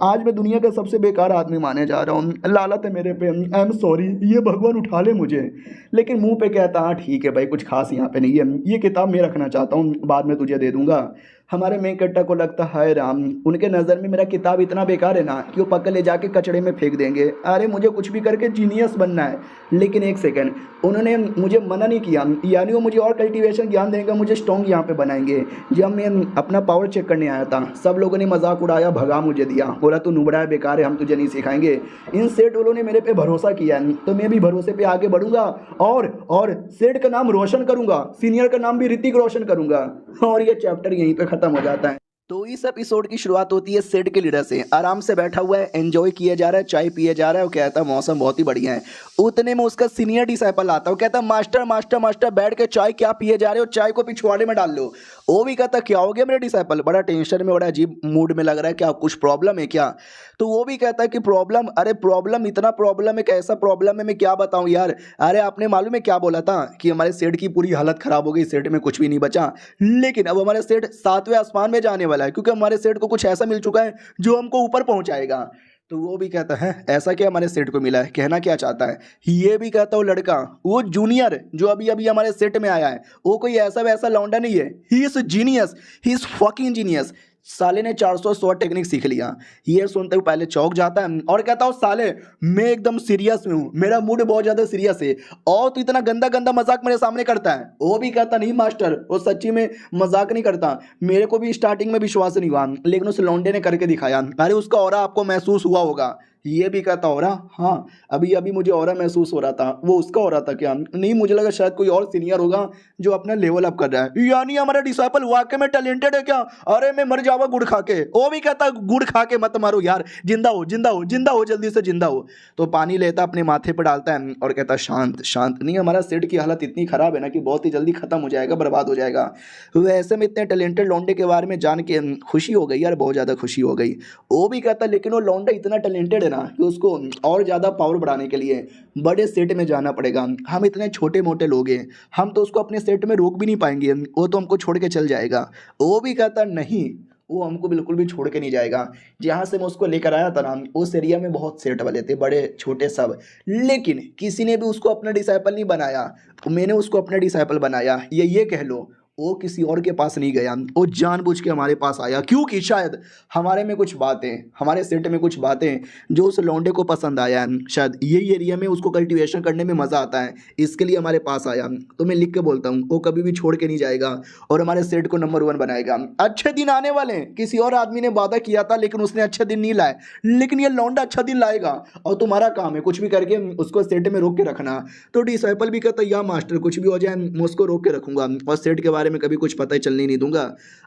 Speaker 1: आज मैं दुनिया का सबसे बेकार आदमी माने जा रहा हूँ। लालत है मेरे पे, आई एम सॉरी, ये भगवान उठा ले मुझे। लेकिन मुंह पे कहता हाँ ठीक है भाई, कुछ खास यहाँ पे नहीं है, ये किताब मैं रखना चाहता हूँ, बाद में तुझे दे दूंगा। हमारे मेन कट्टा को लगता है राम, उनके नज़र में मेरा किताब इतना बेकार है ना कि वो पकड़ ले जाके कचड़े में फेंक देंगे। अरे मुझे कुछ भी करके जीनियस बनना है, लेकिन एक सेकंड, उन्होंने मुझे मना नहीं किया, यानी वो मुझे और कल्टीवेशन ज्ञान देंगे, मुझे स्ट्रॉन्ग यहाँ पे बनाएंगे। जब मैं अपना पावर चेक करने आया था सब लोगों ने मजाक उड़ाया, भगा मुझे दिया, बोला तू नुबड़ा है, बेकार है, हम तुझे नहीं सिखाएंगे। इन सेठ वालों ने मेरे पे भरोसा किया तो मैं भी भरोसे पे आगे बढ़ूंगा और सेठ का नाम रोशन करूंगा, सीनियर का नाम भी ऋतिक रोशन करूंगा। और ये चैप्टर यहीं पे खत्म हो जाता है। तो इस एपिसोड की शुरुआत होती है सेठ के लीडर से, आराम से बैठा हुआ है, एंजॉय किया जा रहा है, चाय पिए जा रहा है, वो कहता है मौसम बहुत ही बढ़िया है। उतने में उसका सीनियर डिसाइपल आता है, वो कहता है मास्टर मास्टर मास्टर बैठ के चाय क्या पिए जा रहे हो, चाय को पिछवाड़े में डाल लो। वो भी कहता क्या हो गया मेरे डिसाइपल, बड़ा टेंशन में, बड़ा अजीब मूड में लग रहा है, क्या कुछ प्रॉब्लम है क्या। तो वो भी कहता है कि प्रॉब्लम, अरे प्रॉब्लम, इतना प्रॉब्लम है, कैसा प्रॉब्लम है, मैं क्या बताऊं यार। अरे आपने मालूम है क्या बोला था कि हमारे सेठ की पूरी हालत खराब हो गई, सेठ में कुछ भी नहीं बचा, लेकिन अब हमारे सेठ 7वें आसमान में जाने वाला है, क्योंकि हमारे सेठ को कुछ ऐसा मिल चुका है जो हमको ऊपर पहुंचाएगा। तो वो भी कहता है ऐसा क्या हमारे सेठ को मिला है, कहना क्या चाहता है। ये भी कहता वो लड़का, वो जूनियर जो अभी अभी हमारे सेट में आया है, वो कोई ऐसा वैसा लौंडा नहीं है, he is genius, he is fucking genius. साले ने 400 टेक्निक सीख लिया। ये सुनते हुए पहले चौक जाता है और कहता हूँ साले मैं एकदम सीरियस में हूँ, मेरा मूड बहुत ज़्यादा सीरियस है, और तो इतना गंदा गंदा मजाक मेरे सामने करता है। वो भी कहता नहीं मास्टर, वो सच्ची में मजाक नहीं करता, मेरे को भी स्टार्टिंग में विश्वास नहीं हुआ, लेकिन उस लौंडे ने करके दिखाया। अरे उसका ऑरा आपको महसूस हुआ होगा। ये भी कहता हो रहा, हाँ अभी अभी मुझे ऑरा महसूस हो रहा था। वो उसका हो रहा था क्या, नहीं मुझे लगा शायद कोई और सीनियर होगा जो अपना लेवल अप कर रहा है, यानी हमारा डिसाइपल वाकई में टैलेंटेड है क्या। अरे मैं मर जाऊंगा गुड़ खा के। वो भी कहता गुड़ खा के मत मारो यार, जिंदा हो जिंदा हो जिंदा हो, जल्दी से जिंदा हो। तो पानी लेता अपने माथे पर डालता है और कहता शांत शांत, नहीं हमारा सेठ की हालत इतनी खराब है ना कि बहुत ही जल्दी खत्म हो जाएगा, बर्बाद हो जाएगा। वैसे में इतने टैलेंटेड लौंडे के बारे में जान के खुशी हो गई यार, बहुत ज़्यादा खुशी हो गई। वो भी कहता लेकिन वो लौंडा इतना टैलेंटेड है ना कि उसको और ज़्यादा पावर बढ़ाने के लिए बड़े सेट में जाना पड़ेगा। हम इतने छोटे मोटे लोग हैं, हम तो उसको अपने सेट में रोक भी नहीं पाएंगे, वो तो हमको छोड़ के चल जाएगा। वो भी कहता नहीं, वो हमको बिल्कुल भी छोड़ के नहीं जाएगा। जहाँ से मैं उसको लेकर आया था ना, उस एरिया में बहुत सेट वाले थे, बड़े छोटे सब, लेकिन किसी ने भी उसको अपना डिसाइपल नहीं बनाया। मैंने उसको अपना डिसाइपल बनाया, ये कह लो। वो किसी और के पास नहीं गया, वो जानबूझ के हमारे पास आया, क्योंकि शायद हमारे में कुछ बातें, हमारे सेट में कुछ बातें जो उस लौंडे को पसंद आया है, शायद यही एरिया में उसको कल्टीवेशन करने में मज़ा आता है, इसके लिए हमारे पास आया। तो मैं लिख के बोलता हूँ वो कभी भी छोड़ के नहीं जाएगा और हमारे सेट को नंबर 1 बनाएगा। अच्छे दिन आने वाले हैं, किसी और आदमी ने वादा किया था लेकिन उसने अच्छे दिन नहीं लाए, लेकिन ये लौंडा अच्छा दिन लाएगा और तुम्हारा काम है कुछ भी करके उसको सेट में रोक के रखना। तो डिसाइपल भी कहता या मास्टर कुछ भी हो जाए मैं उसको रोक के रखूंगा और सेट के बारे में कभी कुछ पता ही चलने नहीं दूंगा।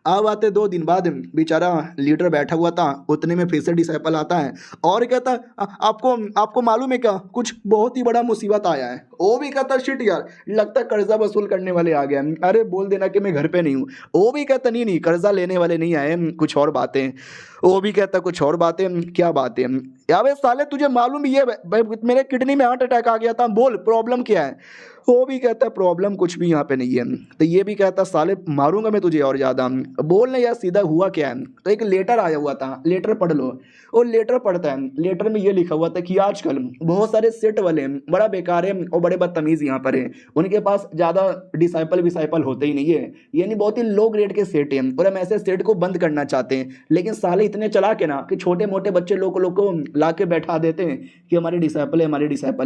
Speaker 1: अब आते 2 दिन बाद बेचारा लीडर बैठा हुआ था, उतने में फिर से डिसाइपल आता है और कहता आपको मालूम है क्या, कुछ बहुत ही बड़ा मुसीबत आया है। वो भी कहता शिट यार, लगता है कर्जा वसूल करने वाले आ गए, अरे बोल देना कि मैं घर पे नहीं हूँ। वो भी कहता नहीं कर्जा लेने वाले नहीं आए, कुछ और बातें। वो भी कहता कुछ और बातें, क्या बातें यार साले तुझे मालूम ही है मेरे किडनी में हार्ट अटैक आ गया था, बोल प्रॉब्लम क्या है। वो भी कहता प्रॉब्लम कुछ भी यहाँ पे नहीं है। तो ये भी कहता साले मारूंगा मैं तुझे और ज़्यादा, बोलने यार सीधा हुआ क्या है। तो एक लेटर आया हुआ था, लेटर पढ़ लो। वो लेटर पढ़ता है, लेटर में ये लिखा हुआ था कि आजकल बहुत सारे सेट वाले बड़ा बेकार है और बड़े बदतमीज़ यहाँ पर है, उनके पास ज़्यादा डिसाइपल होते ही नहीं है, यानी बहुत ही लो ग्रेड के सेट हैं और हम ऐसे सेट को बंद करना चाहते हैं। लेकिन साले इतने चालाक है ना कि छोटे मोटे बच्चे लोगों को ला के बैठा देते हैं कि हमारे डिसाइपल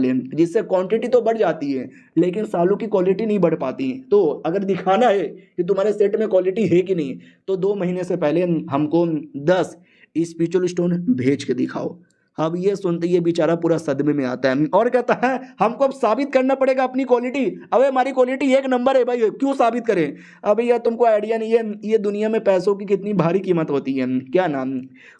Speaker 1: है, जिससे क्वांटिटी तो बढ़ जाती है लेकिन सालों की क्वालिटी नहीं बढ़ पाती। तो अगर दिखाना है कि तुम्हारे सेट में क्वालिटी है कि नहीं, तो 2 महीने से पहले हमको 10 स्पिरिचुअल स्टोन भेज के दिखाओ। अब ये सुनते ये बेचारा पूरा सदमे में आता है और कहता है हमको अब साबित करना पड़ेगा अपनी क्वालिटी। अबे हमारी क्वालिटी 1 नंबर है भाई, क्यों साबित करें। अबे यार तुमको आइडिया नहीं है ये दुनिया में पैसों की कितनी भारी कीमत होती है। क्या नाम,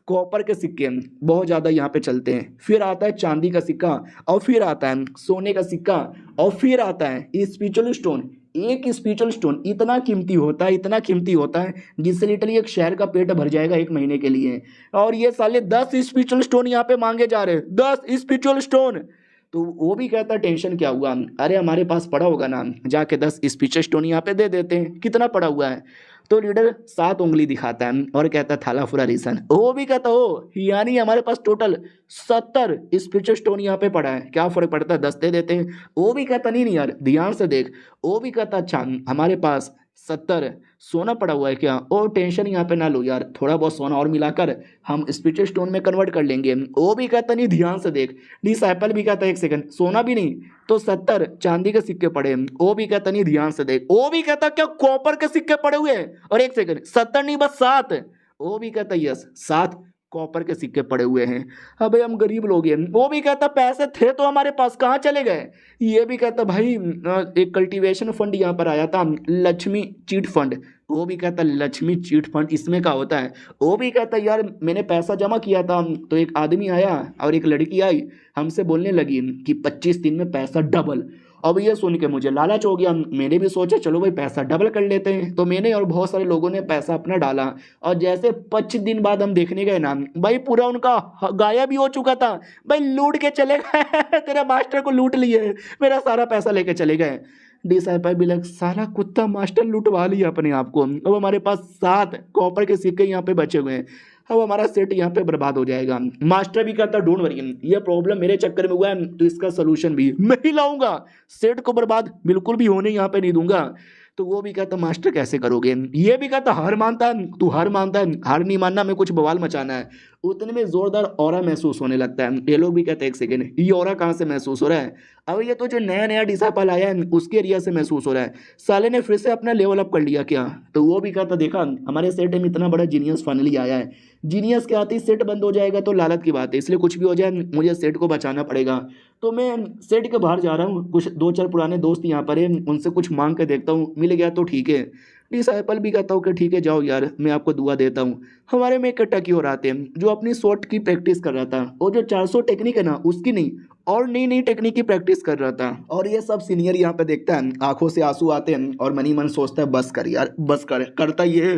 Speaker 1: कॉपर के सिक्के बहुत ज़्यादा यहाँ पे चलते हैं, फिर आता है चांदी का सिक्का और फिर आता है सोने का सिक्का और फिर आता है स्पिरिचुअल स्टोन। एक स्पिरिचुअल स्टोन इतना कीमती होता है, इतना कीमती होता है जिससे लिटरली एक शहर का पेट भर जाएगा 1 महीने के लिए। और ये साले 10 स्पिरिचुअल स्टोन यहाँ पे मांगे जा रहे हैं, 10 स्पिरिचुअल स्टोन। तो वो भी कहता टेंशन क्या हुआ, अरे हमारे पास पड़ा होगा ना, जाके 10 स्पिरिचुअल स्टोन यहाँ पे दे देते हैं, कितना पड़ा हुआ है। तो लीडर 7 उंगली दिखाता है और कहता थाला फुरा रीसन। वो भी कहता हो यानी हमारे पास टोटल 70 स्पिरिचुअल स्टोन यहाँ पे पड़ा है, क्या फर्क पड़ता है, 10 दे देते हैं। वो भी कहता नहीं यार ध्यान से देख। वो भी कहता अच्छा हमारे पास 70 सोना पड़ा हुआ है क्या, ओ टेंशन यहाँ पे ना लो यार, थोड़ा बहुत सोना और मिलाकर हम स्पिरिचुअल स्टोन में कन्वर्ट कर लेंगे। वो भी कहता नहीं ध्यान से देख। डिसाइपल भी कहता 1 सेकंड, सोना भी नहीं तो 70 चांदी के सिक्के पड़े। वो भी कहता नहीं ध्यान से देख। वो भी कहता क्या कॉपर के सिक्के पड़े हुए हैं, और 1 सेकंड 70 नहीं बस 7। वो भी कहता यस 7 कॉपर के सिक्के पड़े हुए हैं। अबे हम गरीब लोग हैं। वो भी कहता पैसे थे तो हमारे पास, कहाँ चले गए। ये भी कहता भाई एक कल्टीवेशन फंड यहाँ पर आया था, लक्ष्मी चीट फंड। वो भी कहता लक्ष्मी चीट फंड इसमें क्या होता है। वो भी कहता यार मैंने पैसा जमा किया था, तो एक आदमी आया और एक लड़की आई हमसे बोलने लगी कि 25 दिन में पैसा डबल। अब ये सुन के मुझे लालच हो गया, मैंने भी सोचा चलो भाई पैसा डबल कर लेते हैं। तो मैंने और बहुत सारे लोगों ने पैसा अपना डाला, और जैसे 25 दिन बाद हम देखने गए ना भाई पूरा उनका गायब भी हो चुका था। भाई लूट के चले गए तेरे मास्टर को लूट लिए, मेरा सारा पैसा लेके चले गए। डिसाइपल भी लग साला कुत्ता मास्टर लुटवा लिया अपने आप को। अब हमारे पास 7 कॉपर के सिक्के यहाँ पे बचे हुए हैं, अब हमारा सेट यहाँ पे बर्बाद हो जाएगा। मास्टर भी कहता डोंट वरी, ये प्रॉब्लम मेरे चक्कर में हुआ है तो इसका सोल्यूशन भी मैं ही लाऊंगा, सेट को बर्बाद बिल्कुल भी होने यहाँ पे नहीं दूंगा। तो वो भी कहता मास्टर कैसे करोगे। ये भी कहता हार मानता है तू, हार मानता है, हार नहीं मानना में कुछ बवाल मचाना है। उतने में जोरदार ऑरा महसूस होने लगता है। ये लोग भी कहते हैं 1 सेकेंड ये ऑरा कहाँ से महसूस हो रहा है। अब ये तो जो नया नया डिसाइपल आया है उसके एरिया से महसूस हो रहा है, साले ने फिर से अपना लेवल अप कर लिया क्या। तो वो भी कहता देखा हमारे सेट में इतना बड़ा जीनियस फाइनली आया है। जीनियस के आते ही सेट बंद हो जाएगा तो लालच की बात है, इसलिए कुछ भी हो जाए मुझे सेट को बचाना पड़ेगा। तो मैं सेट के बाहर जा रहा हूँ, कुछ 2-4 पुराने दोस्त यहाँ पर हैं, उनसे कुछ मांग के देखता हूँ, मिल गया तो ठीक है। डिसाइपल भी कहता हूँ कि ठीक है जाओ यार मैं आपको दुआ देता हूँ। हमारे में एक टकी हो आते हैं जो अपनी शॉट की प्रैक्टिस कर रहा था, और जो 400 टेक्निक है ना उसकी नहीं और नई नई टेक्निक की प्रैक्टिस कर रहा था। और ये सब सीनियर यहाँ पे देखता है, आंखों से आंसू आते हैं और मनी मन सोचता है बस कर यार बस कर। करता ये है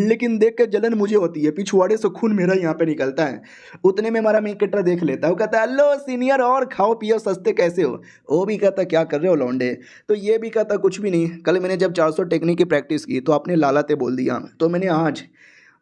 Speaker 1: लेकिन देख के जलन मुझे होती है, पिछवाड़े से खून मेरा यहाँ पे निकलता है। उतने में हमारा मेन कैरेक्टर देख लेता है, वो कहता है हेलो सीनियर और खाओ पियो सस्ते कैसे हो। वो भी कहता क्या कर रहे हो लौंडे। तो ये भी कहता कुछ भी नहीं, कल मैंने जब 400 टेक्निक की प्रैक्टिस की तो आपने लालाते बोल दिया, तो मैंने आज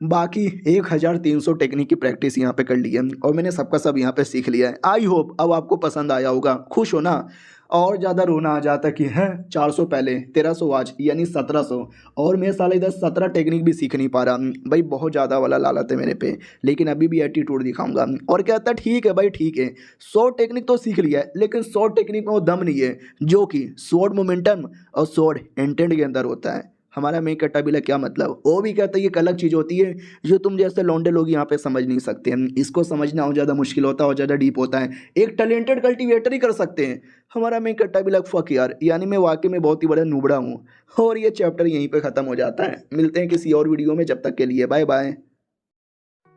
Speaker 1: बाकी 1300 टेक्निक की प्रैक्टिस यहाँ पे कर ली है और मैंने सबका सब यहाँ पे सीख लिया है। आई होप अब आपको पसंद आया होगा, खुश हो ना। और ज़्यादा रोना आ जाता कि है 400 पहले 1300 आज यानी 1700, और मैं साले इधर 17 टेक्निक भी सीख नहीं पा रहा। भाई बहुत ज़्यादा वाला लालत है मेरे पे, लेकिन अभी भी एटीट्यूड दिखाऊंगा। और कहता ठीक है भाई ठीक है 100 टेक्निक तो सीख लिया है, लेकिन 100 टेक्निक में वो दम नहीं है जो कि स्वॉर्ड मोमेंटम और स्वॉर्ड इंटेंट के अंदर होता है। हमारा मेन कट्टाबिला क्या मतलब, वो भी कहता है ये एक अलग चीज़ होती है जो तुम जैसे लौंडे लोग यहाँ पे समझ नहीं सकते हैं। इसको समझना और ज़्यादा मुश्किल होता है और ज़्यादा डीप होता है, एक टैलेंटेड कल्टीवेटर ही कर सकते हैं। हमारा मेन कट्टाबिला फक यार, यानी मैं वाकई में बहुत ही बड़ा नुबड़ा हूँ। और ये चैप्टर यहीं पे ख़त्म हो जाता है। मिलते हैं किसी और वीडियो में, जब तक के लिए बाय बाय।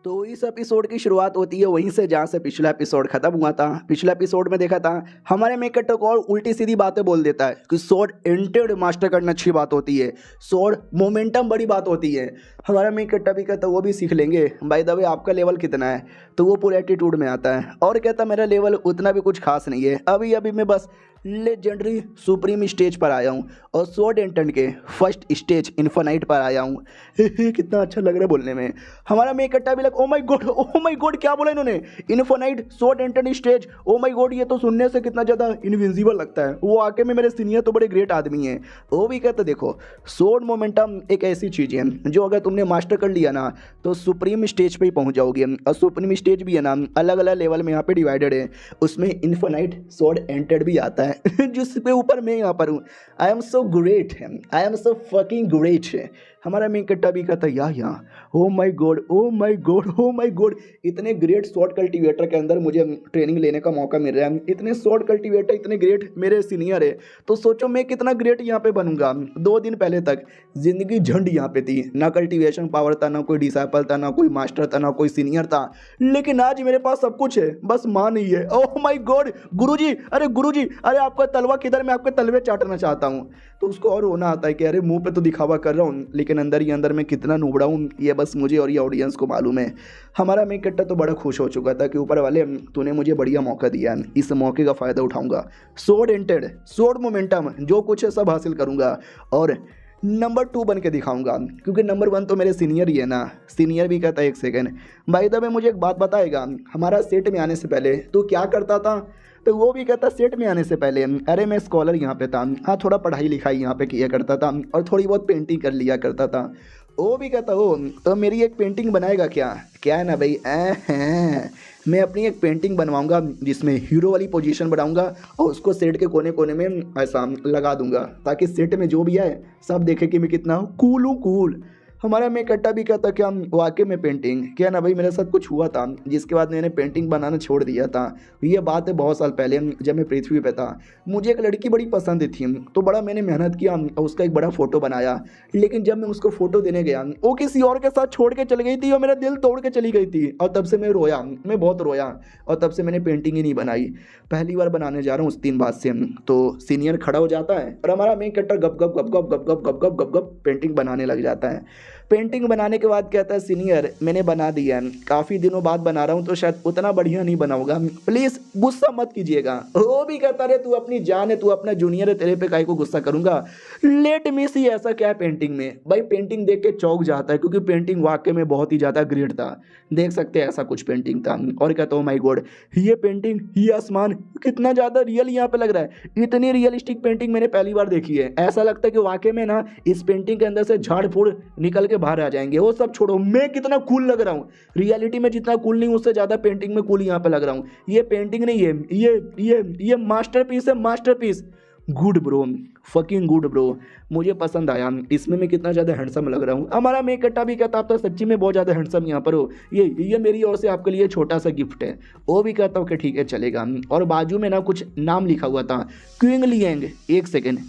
Speaker 1: तो इस एपिसोड की शुरुआत होती है वहीं से जहाँ से पिछला एपिसोड खत्म हुआ था। पिछला एपिसोड में देखा था हमारे मेन कैरेक्टर को और उल्टी सीधी बातें बोल देता है कि स्वॉर्ड एंटेड मास्टर करना अच्छी बात होती है, स्वॉर्ड मोमेंटम बड़ी बात होती है। हमारा मेन कैरेक्टर भी कहता है वो भी सीख लेंगे। बाय द वे आपका लेवल कितना है, तो वो पूरे एटीट्यूड में आता है और कहता मेरा लेवल उतना भी कुछ खास नहीं है, अभी अभी मैं बस लेजेंडरी सुप्रीम स्टेज पर आया हूँ और स्वॉर्ड एंटेड के फर्स्ट स्टेज इन्फिनाइट पर आया हूँ। कितना अच्छा लग रहा है बोलने में। हमारा मेन कैरेक्टर भी लग ओ माय गॉड क्या बोला इन्होंने, infinite sword entered stage, oh my god ये तो सुनने से कितना ज़्यादा इनविजिबल लगता है। वो आके में मेरे सीनियर तो बड़े ग्रेट आदमी हैं। वो भी कहते देखो स्वॉर्ड मोमेंटम एक ऐसी चीज़ है जो अगर तुमने मास्टर कर लिया ना तो सुप्रीम स्टेज पे ही पहुंच जाओगे। और सुप्रीम स्टेज भी है ना अलग अलग लेवल में यहाँ पे डिवाइडेड है, उसमें इन्फिनाइट स्वॉर्ड एंटेड भी आता है जिस पे ऊपर मैं यहाँ पर हूँ। I am so great, I am so fucking great. हमारा मेन कट्टा भी कहता है या ओ my God O my God O my God, इतने ग्रेट शॉर्ट कल्टीवेटर के अंदर मुझे ट्रेनिंग लेने का मौका मिल रहा है। इतने शॉर्ट कल्टीवेटर इतने ग्रेट मेरे सीनियर है, तो सोचो मैं कितना ग्रेट यहाँ पे बनूंगा। 2 दिन पहले तक जिंदगी झंड यहाँ पे थी, ना कल्टीवेशन पावर था, ना कोई डिसाइपल था, ना कोई मास्टर था, ना कोई सीनियर था, लेकिन आज मेरे पास सब कुछ है, बस माँ नहीं है। ओह माय गॉड गुरुजी, अरे गुरुजी, अरे आपका तलवा किधर, मैं आपके तलवे चाटना चाहता हूँ। तो उसको और रोना आता है कि अरे मुंह पे तो दिखावा कर रहा हूँ, लेकिन अंदर ही अंदर मैं कितना नूबड़ा हूँ ये बस मुझे और ये ऑडियंस को मालूम है। हमारा मेन कट्टा तो बड़ा खुश हो चुका था कि ऊपर वाले तूने मुझे बढ़िया मौका दिया, इस मौके का फ़ायदा उठाऊंगा। सोड एंटेड, सोड मोमेंटम, जो कुछ है सब हासिल करूंगा और नंबर 2 बन के दिखाऊंगा, क्योंकि नंबर 1 तो मेरे सीनियर ही है ना। सीनियर भी कहता है एक सेकेंड भाई द वे मुझे एक बात बताएगा, हमारा सेट में आने से पहले तू क्या करता था? तो वो भी कहता सेट में आने से पहले अरे मैं स्कॉलर यहाँ पे था, हाँ थोड़ा पढ़ाई लिखाई यहाँ पे किया करता था और थोड़ी बहुत पेंटिंग कर लिया करता था। वो भी कहता हो तो मेरी एक पेंटिंग बनाएगा क्या? क्या है ना भाई, मैं अपनी एक पेंटिंग बनवाऊंगा जिसमें हीरो वाली पोजीशन बनाऊंगा और उसको सेट के कोने कोने में ऐसा लगा दूंगा ताकि सेट में जो भी आए सब देखे कि मैं कितना कूल हूँ, कूल। हमारा मैं कट्टा भी कहता क्या वाकई में पेंटिंग क्या ना भाई, मेरे साथ कुछ हुआ था जिसके बाद मैंने पेंटिंग बनाना छोड़ दिया था। ये बात है बहुत साल पहले जब मैं पृथ्वी पे था। मुझे एक लड़की बड़ी पसंद थी तो बड़ा मैंने मेहनत किया और उसका एक बड़ा फ़ोटो बनाया, लेकिन जब मैं उसको फ़ोटो देने गया वो किसी और के साथ छोड़ के चली गई थी और मेरा दिल तोड़ के चली गई थी। और तब से मैं रोया, मैं बहुत रोया और तब से मैंने पेंटिंग ही नहीं बनाई। पहली बार बनाने जा रहा हूँ उस 3 बात से। तो सीनियर खड़ा हो जाता है और हमारा मेन कट्टर गप गप गप गप गप गप गप गप गप गप पेंटिंग बनाने लग जाता है। पेंटिंग बनाने के बाद कहता है सीनियर मैंने बना दिया है, काफ़ी दिनों बाद बना रहा हूँ तो शायद उतना बढ़िया नहीं बना होगा, प्लीज़ गुस्सा मत कीजिएगा। वो भी कहता रहे तू अपनी जान है, तू अपना जूनियर है, तेरे पे काहे को गुस्सा करूंगा। लेट मी सी ऐसा क्या है पेंटिंग में? भाई पेंटिंग देख के चौंक जाता है क्योंकि पेंटिंग वाकई में बहुत ही ज़्यादा ग्रेट था। देख सकते हैं ऐसा कुछ पेंटिंग था और कहता हूँ माई गॉड ये पेंटिंग, ये आसमान कितना ज़्यादा रियल यहाँ पे लग रहा है। इतनी रियलिस्टिक पेंटिंग मैंने पहली बार देखी है। ऐसा लगता है कि वाकई में ना इस पेंटिंग के अंदर से झाड़ फूड़ निकल के बाहर आ जाएंगे। वो सब छोड़ो, मैं कितना कूल लग रहा हूँ। रियलिटी में जितना कूल नहीं उससे ज़्यादा पेंटिंग में कूल यहाँ पे लग रहा हूँ। ये पेंटिंग नहीं है, ये मास्टरपीस है, masterpiece. Good bro, fucking good bro, मुझे पसंद आया। इसमें मैं कितना ज़्यादा हैंडसम लग रहा हूँ। हमारा मेक कट्टा भी कहता आप तो सच्ची में बहुत ज़्यादा हैंडसम यहाँ पर हो, ये मेरी ओर से आपके लिए छोटा सा गिफ्ट है। वो भी कहता हूँ कि ठीक है चलेगा। और बाजू में ना कुछ नाम लिखा हुआ था, क्विंग लिएंग। एक सेकेंड,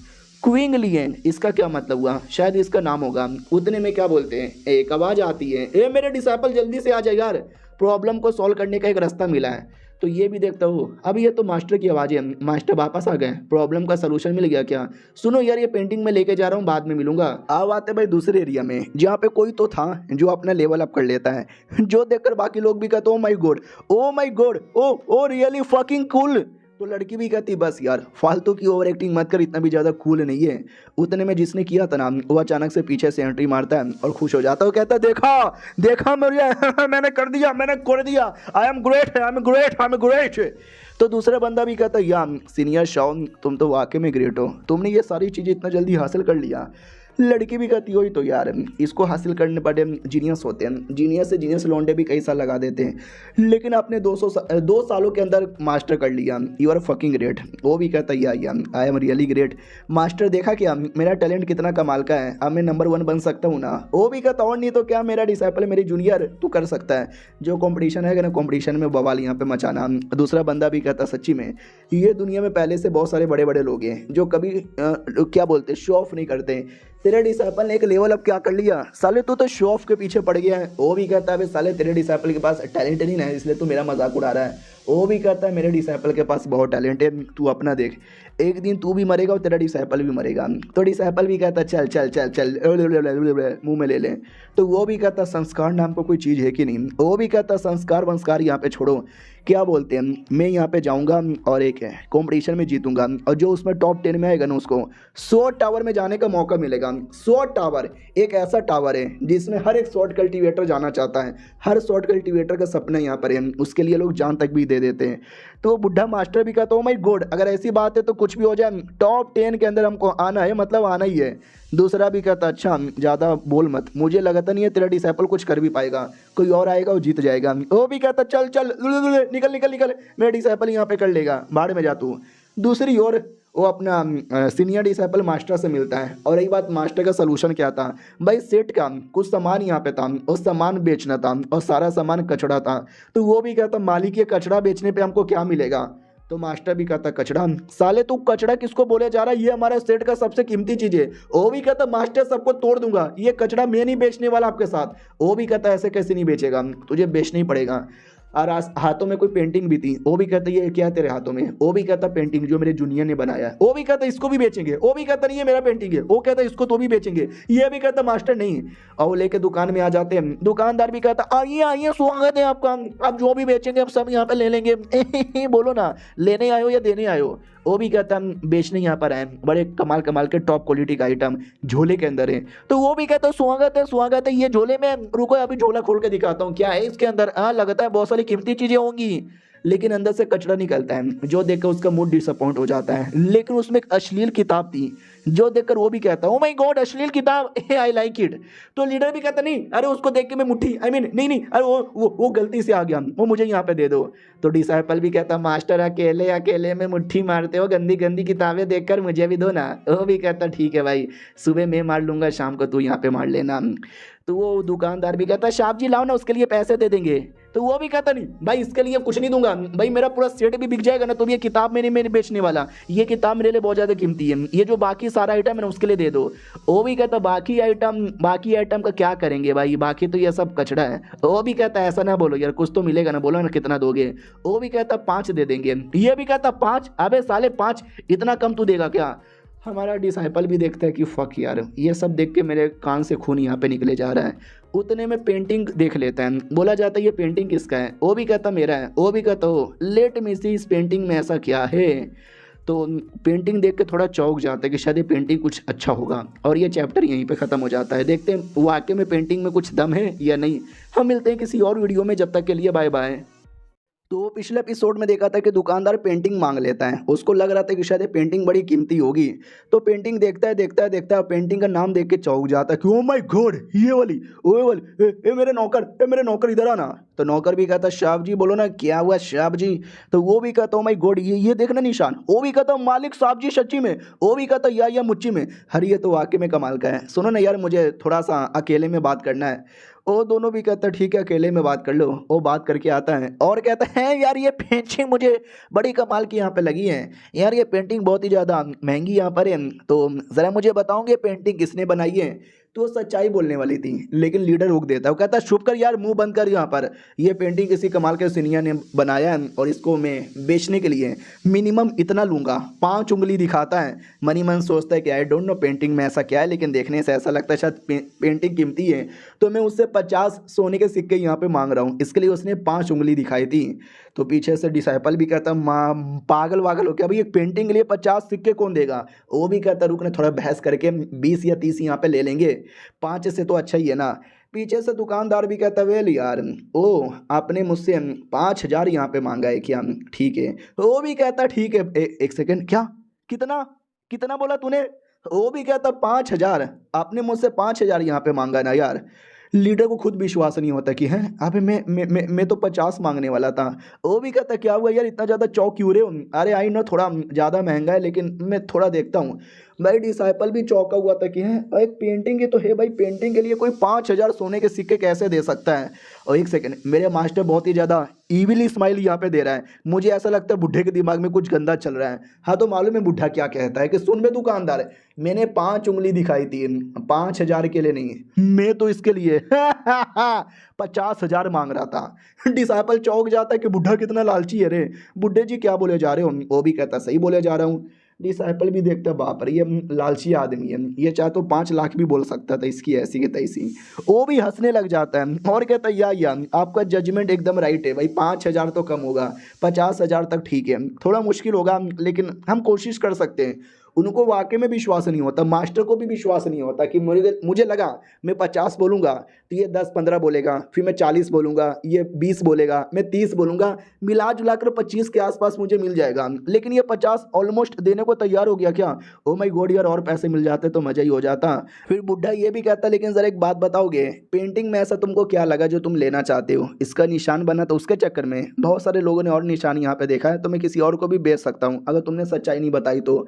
Speaker 1: क्विंग लिएंग इसका क्या मतलब हुआ? शायद इसका नाम होगा। उतने में क्या बोलते हैं, एक आवाज़ आती है, ए मेरे डिसाइपल जल्दी से आ जाए यार, प्रॉब्लम को सॉल्व करने का एक रास्ता मिला है। तो ये भी देखता हूँ। अब ये तो मास्टर की आवाज़ है, मास्टर वापस आ गए, प्रॉब्लम का सलूशन मिल गया क्या? सुनो यार ये पेंटिंग में लेके जा रहा हूँ, बाद में मिलूंगा। अब आते भाई दूसरे एरिया में जहाँ पे कोई तो था जो अपना लेवल अप कर लेता है, जो देखकर बाकी लोग भी कहते oh my god, oh my god, oh really fucking cool. तो लड़की भी कहती बस यार फालतू की ओवर एक्टिंग मत कर, इतना भी ज़्यादा कूल नहीं है। उतने में जिसने किया था ना वो अचानक से पीछे से एंट्री मारता है और खुश हो जाता है। वो कहता है देखा देखा मेरे मैंने कर दिया, मैंने कर दिया, I am great, I am great, I am great. तो दूसरा बंदा भी कहता है या सीनियर शाओन तुम तो वाकई में ग्रेट हो, तुमने ये सारी चीज़ें इतना जल्दी हासिल कर लिया। लड़की भी कहती हो ही तो यार इसको हासिल करने बड़े जीनियस होते हैं, जीनियस से जीनियस लौंडे भी कई साल लगा देते हैं, लेकिन आपने 2 सालों के अंदर मास्टर कर लिया, यू आर फकिंग ग्रेट। वो भी कहता है या I am really great. Master देखा क्या मेरा टैलेंट कितना कमाल का है, अब मैं नंबर 1 बन सकता हूँ ना। वो भी कहता और नहीं तो क्या, मेरा डिसाइपल मेरी जूनियर तू कर सकता है, जो कॉम्पिटिशन है ना कॉम्पिटिशन में बवाल यहाँ पे मचाना। दूसरा बंदा भी कहता सच्ची में ये दुनिया में पहले से बहुत सारे बड़े बड़े लोग हैं जो कभी क्या बोलते शो ऑफ नहीं करते। तेरे डिसाइपल ने एक लेवल अप क्या कर लिया, साले तू तो शो ऑफ के पीछे पड़ गया है। वो भी कहता है साले तेरे डिसाइपल के पास टैलेंट नहीं है इसलिए तू मेरा मजाक उड़ा रहा है। वो भी कहता है मेरे डिसाइपल के पास बहुत टैलेंट है, तू अपना देख, एक दिन तू भी मरेगा और तेरा डिसाइपल भी मरेगा। तो डिसाइपल भी कहता चल चल चल चल मुंह में ले लें। तो वो भी कहता संस्कार नाम को कोई चीज़ है कि नहीं। वो भी कहता संस्कार वंस्कार यहाँ पे छोड़ो, क्या बोलते हैं मैं यहाँ पे जाऊँगा और एक है कॉम्पिटिशन में जीतूंगा और जो उसमें टॉप 10 में आएगा ना उसको 100 टावर में जाने का मौका मिलेगा। 100 टावर एक ऐसा टावर है जिसमें हर एक शॉर्ट कल्टीवेटर जाना चाहता है, हर शॉर्ट कल्टीवेटर का सपना यहाँ पर है, उसके लिए लोग जान तक भी दे देते हैं। तो बुढ़ा मास्टर भी कहता ओ माय गॉड अगर ऐसी बात है तो कुछ भी हो जाए टॉप 10 के अंदर हमको आना है, मतलब आना ही है। दूसरा भी कहता अच्छा ज़्यादा बोल मत, मुझे लगता नहीं है तेरा डिसाइपल कुछ कर भी पाएगा, कोई और आएगा वो जीत जाएगा। वो भी कहता चल चल निकल निकल निकल, मेरा डिसाइपल यहाँ पे कर लेगा, भाड़ में जा तू। दूसरी ओर वो अपना सीनियर डिसाइपल मास्टर से मिलता है। और रही बात मास्टर का सलूशन क्या था, भाई सेठ का कुछ सामान यहाँ पे था और सामान बेचना था और सारा सामान कचड़ा था। तो वो भी कहता मालिक ये कचड़ा बेचने पे हमको क्या मिलेगा। तो मास्टर भी कहता कचड़ा, साले तू कचड़ा किसको बोले जा रहा है, ये हमारे सेठ का सबसे कीमती चीज है। वो भी कहता मास्टर सबको तोड़ दूंगा, ये कचड़ा मैं नहीं बेचने वाला आपके साथ। वो भी कहता ऐसे कैसे नहीं बेचेगा, तुझे बेचना ही पड़ेगा। और हाथों में कोई पेंटिंग भी थी, वो भी कहता ये क्या है तेरे हाथों में, वो भी कहता पेंटिंग जो मेरे जूनियर ने बनाया है। वो भी कहता इसको भी बेचेंगे, वो भी कहता नहीं ये मेरा पेंटिंग है, वो कहता इसको तो भी बेचेंगे, ये भी कहता मास्टर नहीं। और वो लेके दुकान में आ जाते हैं, दुकानदार भी कहता आइए आइए स्वागत है आपका, आप जो भी बेचेंगे आप सब यहाँ पे ले लेंगे। बोलो ना लेने आयो या देने आयो। वो भी कहता बेचने यहाँ पर आए, बड़े कमाल कमाल के टॉप क्वालिटी का आइटम झोले के अंदर है। तो वो भी कहता स्वागत है, ये झोले में, रुको अभी झोला खोल के दिखाता हूँ क्या है इसके अंदर। हाँ लगता है बहुत सारी कीमती चीजें होंगी, लेकिन अंदर से कचरा निकलता है, जो देखकर उसका मूड डिसअपॉइंट हो जाता है। लेकिन उसमें एक अश्लील किताब थी, जो देखकर वो भी कहता ओ माय गॉड अश्लील किताब, आई लाइक इट। तो लीडर भी कहता नहीं अरे उसको देख के मैं मुट्ठी नहीं अरे वो गलती से आ गया, वो मुझे यहाँ पे दे दो। तो डिसाइपल भी कहता मास्टर अकेले अकेले में मुट्ठी मारते हो, गंदी गंदी किताबें देखकर मुझे भी दो ना। वो भी कहता ठीक है भाई, सुबह मैं मार लूंगा, शाम को तू यहाँ पे मार लेना। तो वो दुकानदार भी कहता साहब जी लाओ ना, उसके लिए पैसे दे देंगे। तो वो भी कहता नहीं भाई इसके लिए कुछ नहीं दूंगा, भाई मेरा पूरा सेट भी बिक जाएगा ना, तो ये किताब मैंने बेचने वाला, ये किताब मेरे लिए बहुत ज़्यादा कीमती है, ये जो बाकी सारा आइटम है ना उसके लिए दे दो। वो भी कहता बाकी आइटम का क्या करेंगे भाई, बाकी तो ये सब कचड़ा है। वो भी कहता ऐसा ना बोलो यार, कुछ तो मिलेगा ना, बोलो ना कितना दोगे। वो भी कहता 5 दे देंगे। ये भी कहता 5, अबे साले 5 इतना कम तू देगा क्या। हमारा डिसाइपल भी देखता है कि फक यार, ये सब देख के मेरे कान से खून यहाँ पे निकले जा रहा है। उतने में पेंटिंग देख लेता है, बोला जाता है ये पेंटिंग किसका है। वो भी कहता मेरा है। वो भी कहता हो लेट मी सी इस पेंटिंग में ऐसा क्या है। तो पेंटिंग देख के थोड़ा चौंक जाता है कि शायद ये पेंटिंग कुछ अच्छा होगा, और ये चैप्टर यहीं पे ख़त्म हो जाता है। देखते हैं वाकई में पेंटिंग में कुछ दम है या नहीं। हम मिलते हैं किसी और वीडियो में, जब तक के लिए बाय बाय। तो पिछले एपिसोड में देखा था कि दुकानदार पेंटिंग मांग लेता है, उसको लग रहा था कि शायद ये पेंटिंग बड़ी कीमती होगी। तो पेंटिंग देखता है, पेंटिंग का नाम देख के चौंक जाता है कि ओ माय गॉड ये वाली, ओए वाली, ए मेरे नौकर इधर आना। तो नौकर भी कहता साहब जी बोलो ना क्या हुआ साहब जी। तो वो भी कहता ओ माय गॉड ये देखना निशान। वो भी कहता मालिक साहब जी सच्ची में। वो भी कहता या मुच्ची में। हरी ये तो वाकई में कमाल का है, सुनो ना यार मुझे थोड़ा सा अकेले में बात करना है। वो दोनों भी कहता ठीक है अकेले में बात कर लो। वो बात करके आता है और कहता है यार ये पेंटिंग मुझे बड़ी कमाल की यहाँ पे लगी है यार, ये पेंटिंग बहुत ही ज़्यादा महंगी यहाँ पर है, तो ज़रा मुझे बताओगे पेंटिंग किसने बनाई है। तो वो सच्चाई बोलने वाली थी, लेकिन लीडर रोक देता है। वो कहता है चुप कर यार, मुंह बंद कर, यहाँ पर ये पेंटिंग किसी कमाल के सीनियर ने बनाया है और इसको मैं बेचने के लिए मिनिमम इतना लूँगा। 5 उंगली दिखाता है, मनी मन सोचता है कि आई डोंट नो पेंटिंग में ऐसा क्या है, लेकिन देखने से ऐसा लगता है शायद पेंटिंग कीमती है, तो मैं उससे 50 सोने के सिक्के यहाँ पे मांग रहा हूँ। इसके लिए उसने 5 उंगली दिखाई थी। तो पीछे से डिसाइपल भी कहता माँ पागल वागल हो क्या भाई, एक पेंटिंग के लिए 50 सिक्के कौन देगा। वो भी कहता रुकने थोड़ा बहस करके 20 या 30 यहाँ पे ले लेंगे, 5 से तो अच्छा ही है ना। पीछे से दुकानदार भी कहता वेल यार ओ आपने मुझसे 5,000 यहाँ पे मांगा है क्या, ठीक है। वो भी कहता ठीक है, एक सेकेंड क्या, कितना कितना बोला तूने। वो भी कहता 5,000, आपने मुझसे 5,000 यहाँ पे मांगा ना यार। लीडर को खुद विश्वास नहीं होता कि हैं अबे मैं तो 50 मांगने वाला था। वो भी कहता क्या हुआ यार इतना ज़्यादा चौक क्यों रहे हो। अरे आई नो थोड़ा ज़्यादा महंगा है, लेकिन मैं थोड़ा देखता हूँ। भाई डिसाइपल भी चौंका हुआ था कि हैं एक पेंटिंग ही तो है भाई, पेंटिंग के लिए कोई 5,000 सोने के सिक्के कैसे दे सकता है। और एक सेकंड, मेरे मास्टर बहुत ही ज़्यादा ईविली स्माइल यहाँ पे दे रहा है, मुझे ऐसा लगता है बुढ़े के दिमाग में कुछ गंदा चल रहा है। हाँ तो मालूम है बुढ़ा क्या कहता है कि सुन बे दुकानदार, मैंने 5 उंगली दिखाई थी, 5,000 के लिए नहीं, मैं तो इसके लिए 50,000 मांग रहा था। डिसाइपल चौंक जाता है कि बुढ़ा कितना लालची है रे, बुढ़े जी क्या बोले जा रहे हो। वो भी कहता सही बोले जा रहा हूँ। डिसाइपल भी देखता बाप रे ये लालची आदमी है, ये चाहे तो 5 लाख भी बोल सकता था, इसकी ऐसी की तैसी। वो भी हंसने लग जाता है और कहता है या आपका जजमेंट एकदम राइट है भाई, 5,000 तो कम होगा, 50,000 तक ठीक है, थोड़ा मुश्किल होगा लेकिन हम कोशिश कर सकते हैं। उनको वाकई में विश्वास नहीं होता, मास्टर को भी विश्वास नहीं होता कि मुझे मुझे लगा मैं 50 बोलूँगा तो ये 10-15 बोलेगा, फिर मैं 40 बोलूँगा, ये 20 बोलेगा, मैं 30 बोलूँगा, मिला जुला कर 25 के आसपास मुझे मिल जाएगा, लेकिन ये 50 ऑलमोस्ट देने को तैयार हो गया क्या। ओ माय गॉड यार, और पैसे मिल जाते तो मज़ा ही हो जाता। फिर बुढ़ा ये भी कहता, लेकिन ज़रा एक बात बताओगे, पेंटिंग में ऐसा तुमको क्या लगा जो तुम लेना चाहते हो। इसका निशान बना तो उसके चक्कर में बहुत सारे लोगों ने और निशान यहाँ पे देखा है, तो मैं किसी और को भी बेच सकता हूँ अगर तुमने सच्चाई नहीं बताई तो।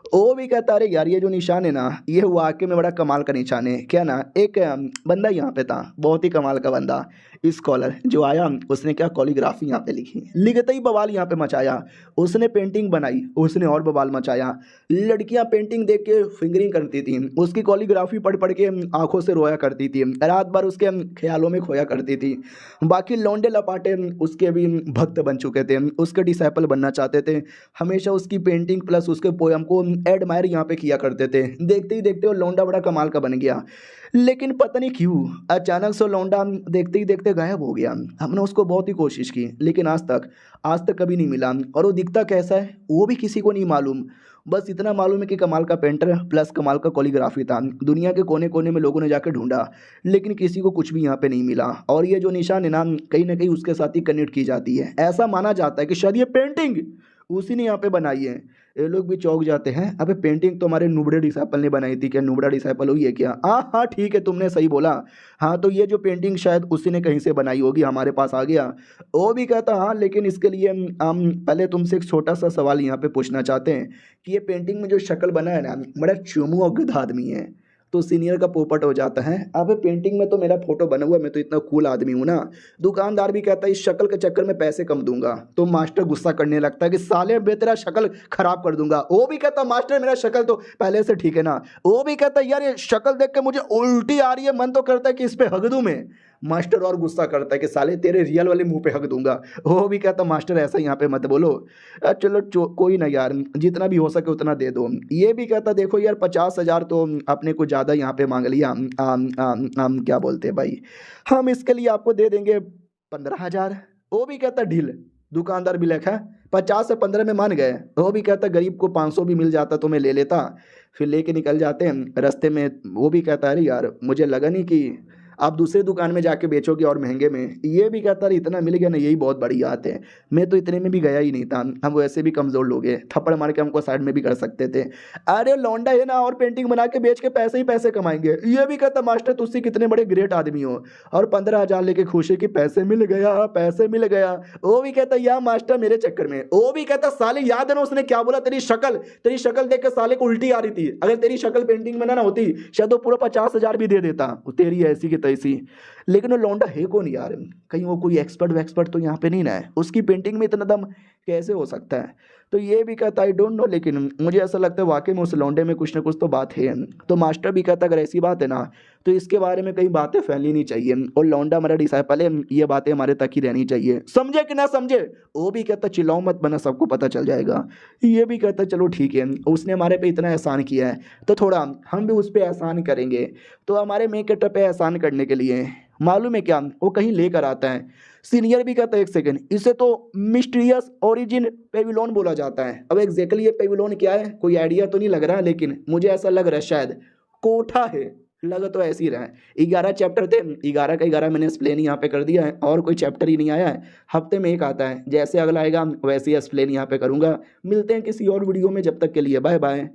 Speaker 1: वो भी कहता, अरे यार ये जो निशान है ना, ये वाकई में बड़ा कमाल का निशान है। क्या ना, एक बंदा यहाँ पे था, बहुत ही कमाल का बंदा, स्कॉलर जो आया, उसने क्या कॉलीग्राफी यहाँ पे लिखी, लिखते ही बवाल यहाँ पे मचाया। उसने पेंटिंग बनाई, उसने और बवाल मचाया। लड़कियाँ पेंटिंग देख के फिंगरिंग करती थी, उसकी कॉलीग्राफी पढ़ पढ़ के आंखों से रोया करती थी, रात भर उसके ख्यालों में खोया करती थी। बाकी लौंडे लपाटे उसके भी भक्त बन चुके थे, उसके डिसाइपल बनना चाहते थे, हमेशा उसकी पेंटिंग प्लस उसके पोयम को एडमायर यहाँ पे किया करते थे। देखते ही देखते वो लौंडा बड़ा कमाल का बन गया। लेकिन पता नहीं क्यों अचानक से लौंडा देखते ही देखते गायब हो गया। हमने उसको बहुत ही कोशिश की, लेकिन आज तक कभी नहीं मिला। और वो दिखता कैसा है वो भी किसी को नहीं मालूम। बस इतना मालूम है कि कमाल का पेंटर प्लस कमाल का कोलियोग्राफी था। दुनिया के कोने कोने में लोगों ने जाकर ढूंढा, लेकिन किसी को कुछ भी यहाँ पे नहीं मिला। और ये जो निशान है ना कहीं उसके साथ ही कनेक्ट की जाती है। ऐसा माना जाता है कि शायद ये पेंटिंग उसी ने यहाँ पे बनाई है। ये लोग भी चौंक जाते हैं, अबे पेंटिंग तो हमारे नुबड़े डिसाइपल ने बनाई थी। क्या नुबड़ा डिसाइपल हुई है क्या? हाँ हाँ ठीक है, तुमने सही बोला। हाँ तो ये जो पेंटिंग शायद उसी ने कहीं से बनाई होगी, हमारे पास आ गया। वो भी कहता हाँ, लेकिन इसके लिए हम पहले तुमसे एक छोटा सा सवाल यहाँ पे पूछना चाहते हैं कि ये पेंटिंग में जो शक्ल बना है ना, बड़ा चुमू और गधा आदमी है। तो सीनियर का पोपट हो जाता है, अब पेंटिंग में तो मेरा फोटो बना हुआ है, मैं तो इतना कूल आदमी हूँ ना। दुकानदार भी कहता है इस शक्ल के चक्कर में पैसे कम दूंगा। तो मास्टर गुस्सा करने लगता है कि साले बे तेरा शक्ल खराब कर दूंगा। वो भी कहता मास्टर मेरा शक्ल तो पहले से ठीक है ना। वो भी कहता यार ये शक्ल देख के मुझे उल्टी आ रही है, मन तो करता है कि इस पे हक दूं मैं। मास्टर और गुस्सा करता है कि साले तेरे रियल वाले मुंह पे हक दूंगा। वो भी कहता मास्टर ऐसा यहाँ पे मत बोलो। चलो कोई ना यार, जितना भी हो सके उतना दे दो। ये भी कहता देखो यार 50,000 तो अपने को ज़्यादा यहाँ पे मांग लिया। क्या बोलते हैं भाई, हम इसके लिए आपको दे देंगे 15,000। वो भी कहता ढील। दुकानदार भी लिखा 50 से 15 में मान गए। वो भी कहता गरीब को 500 भी मिल जाता तो मैं ले लेता। फिर लेके निकल जाते हैं रास्ते में। वो भी कहता अरे यार मुझे लगा नहीं कि आप दूसरे दुकान में जाके बेचोगे और महंगे में। ये भी कहता रही इतना मिल गया ना, यही बहुत बड़ी बात है। मैं तो इतने में भी गया ही नहीं था, हम वैसे भी कमज़ोर लोग हैं, थप्पड़ मार के हमको साइड में भी कर सकते थे। अरे लौंडा है ना, और पेंटिंग बना के बेच के पैसे ही पैसे कमाएंगे। ये भी कहता मास्टर तुझसे कितने बड़े ग्रेट आदमी हो। और 15,000 लेके खुश है कि पैसे मिल गया, पैसे मिल गया। वो भी कहता यार मास्टर मेरे चक्कर में। वो भी कहता साले याद है ना उसने क्या बोला, तेरी शक्ल देख के साले को उल्टी आ रही थी। अगर तेरी शक्ल पेंटिंग में ना होती शायद वो पूरा 50,000 भी दे देता। तेरी ऐसी की तैसी। लेकिन वो लौंडा है कौन यार, कहीं वो कोई एक्सपर्ट वैक्सपर्ट तो यहाँ पे नहीं ना है। उसकी पेंटिंग में इतना दम कैसे हो सकता है। तो ये भी कहता आई डोंट नो, लेकिन मुझे ऐसा लगता है वाकई में उस लौंडे में कुछ ना कुछ तो बात है। तो मास्टर भी कहता अगर ऐसी बात है ना तो इसके बारे में कई बातें फैलनी नहीं चाहिए, और लौंडा हमारा डिसाइपल है, ये बातें हमारे तक ही रहनी चाहिए, समझे कि ना समझे। वो भी कहता चिल्लाओ मत बना, सबको पता चल जाएगा। ये भी कहता चलो ठीक है, उसने हमारे पे इतना एहसान किया है तो थोड़ा हम भी उस पर एहसान करेंगे। तो हमारे मेकअप पे एहसान करने के लिए मालूम है क्या, वो कहीं लेकर आता है। सीनियर भी कहता है एक सेकंड, इसे तो मिस्टीरियस ओरिजिन पेविलोन बोला जाता है। अब एग्जैक्टली ये पेविलोन क्या है कोई आइडिया तो नहीं लग रहा, लेकिन मुझे ऐसा लग रहा है शायद कोठा है, लगा तो ऐसे ही रहा है। 11 चैप्टर थे, 11 का 11 मैंने एक्सप्लेन यहाँ पे कर दिया है, और कोई चैप्टर ही नहीं आया है। हफ्ते में एक आता है, जैसे अगला आएगा वैसे ही एक्सप्लेन यहाँ पे करूँगा। मिलते हैं किसी और वीडियो में, जब तक के लिए बाय बाय।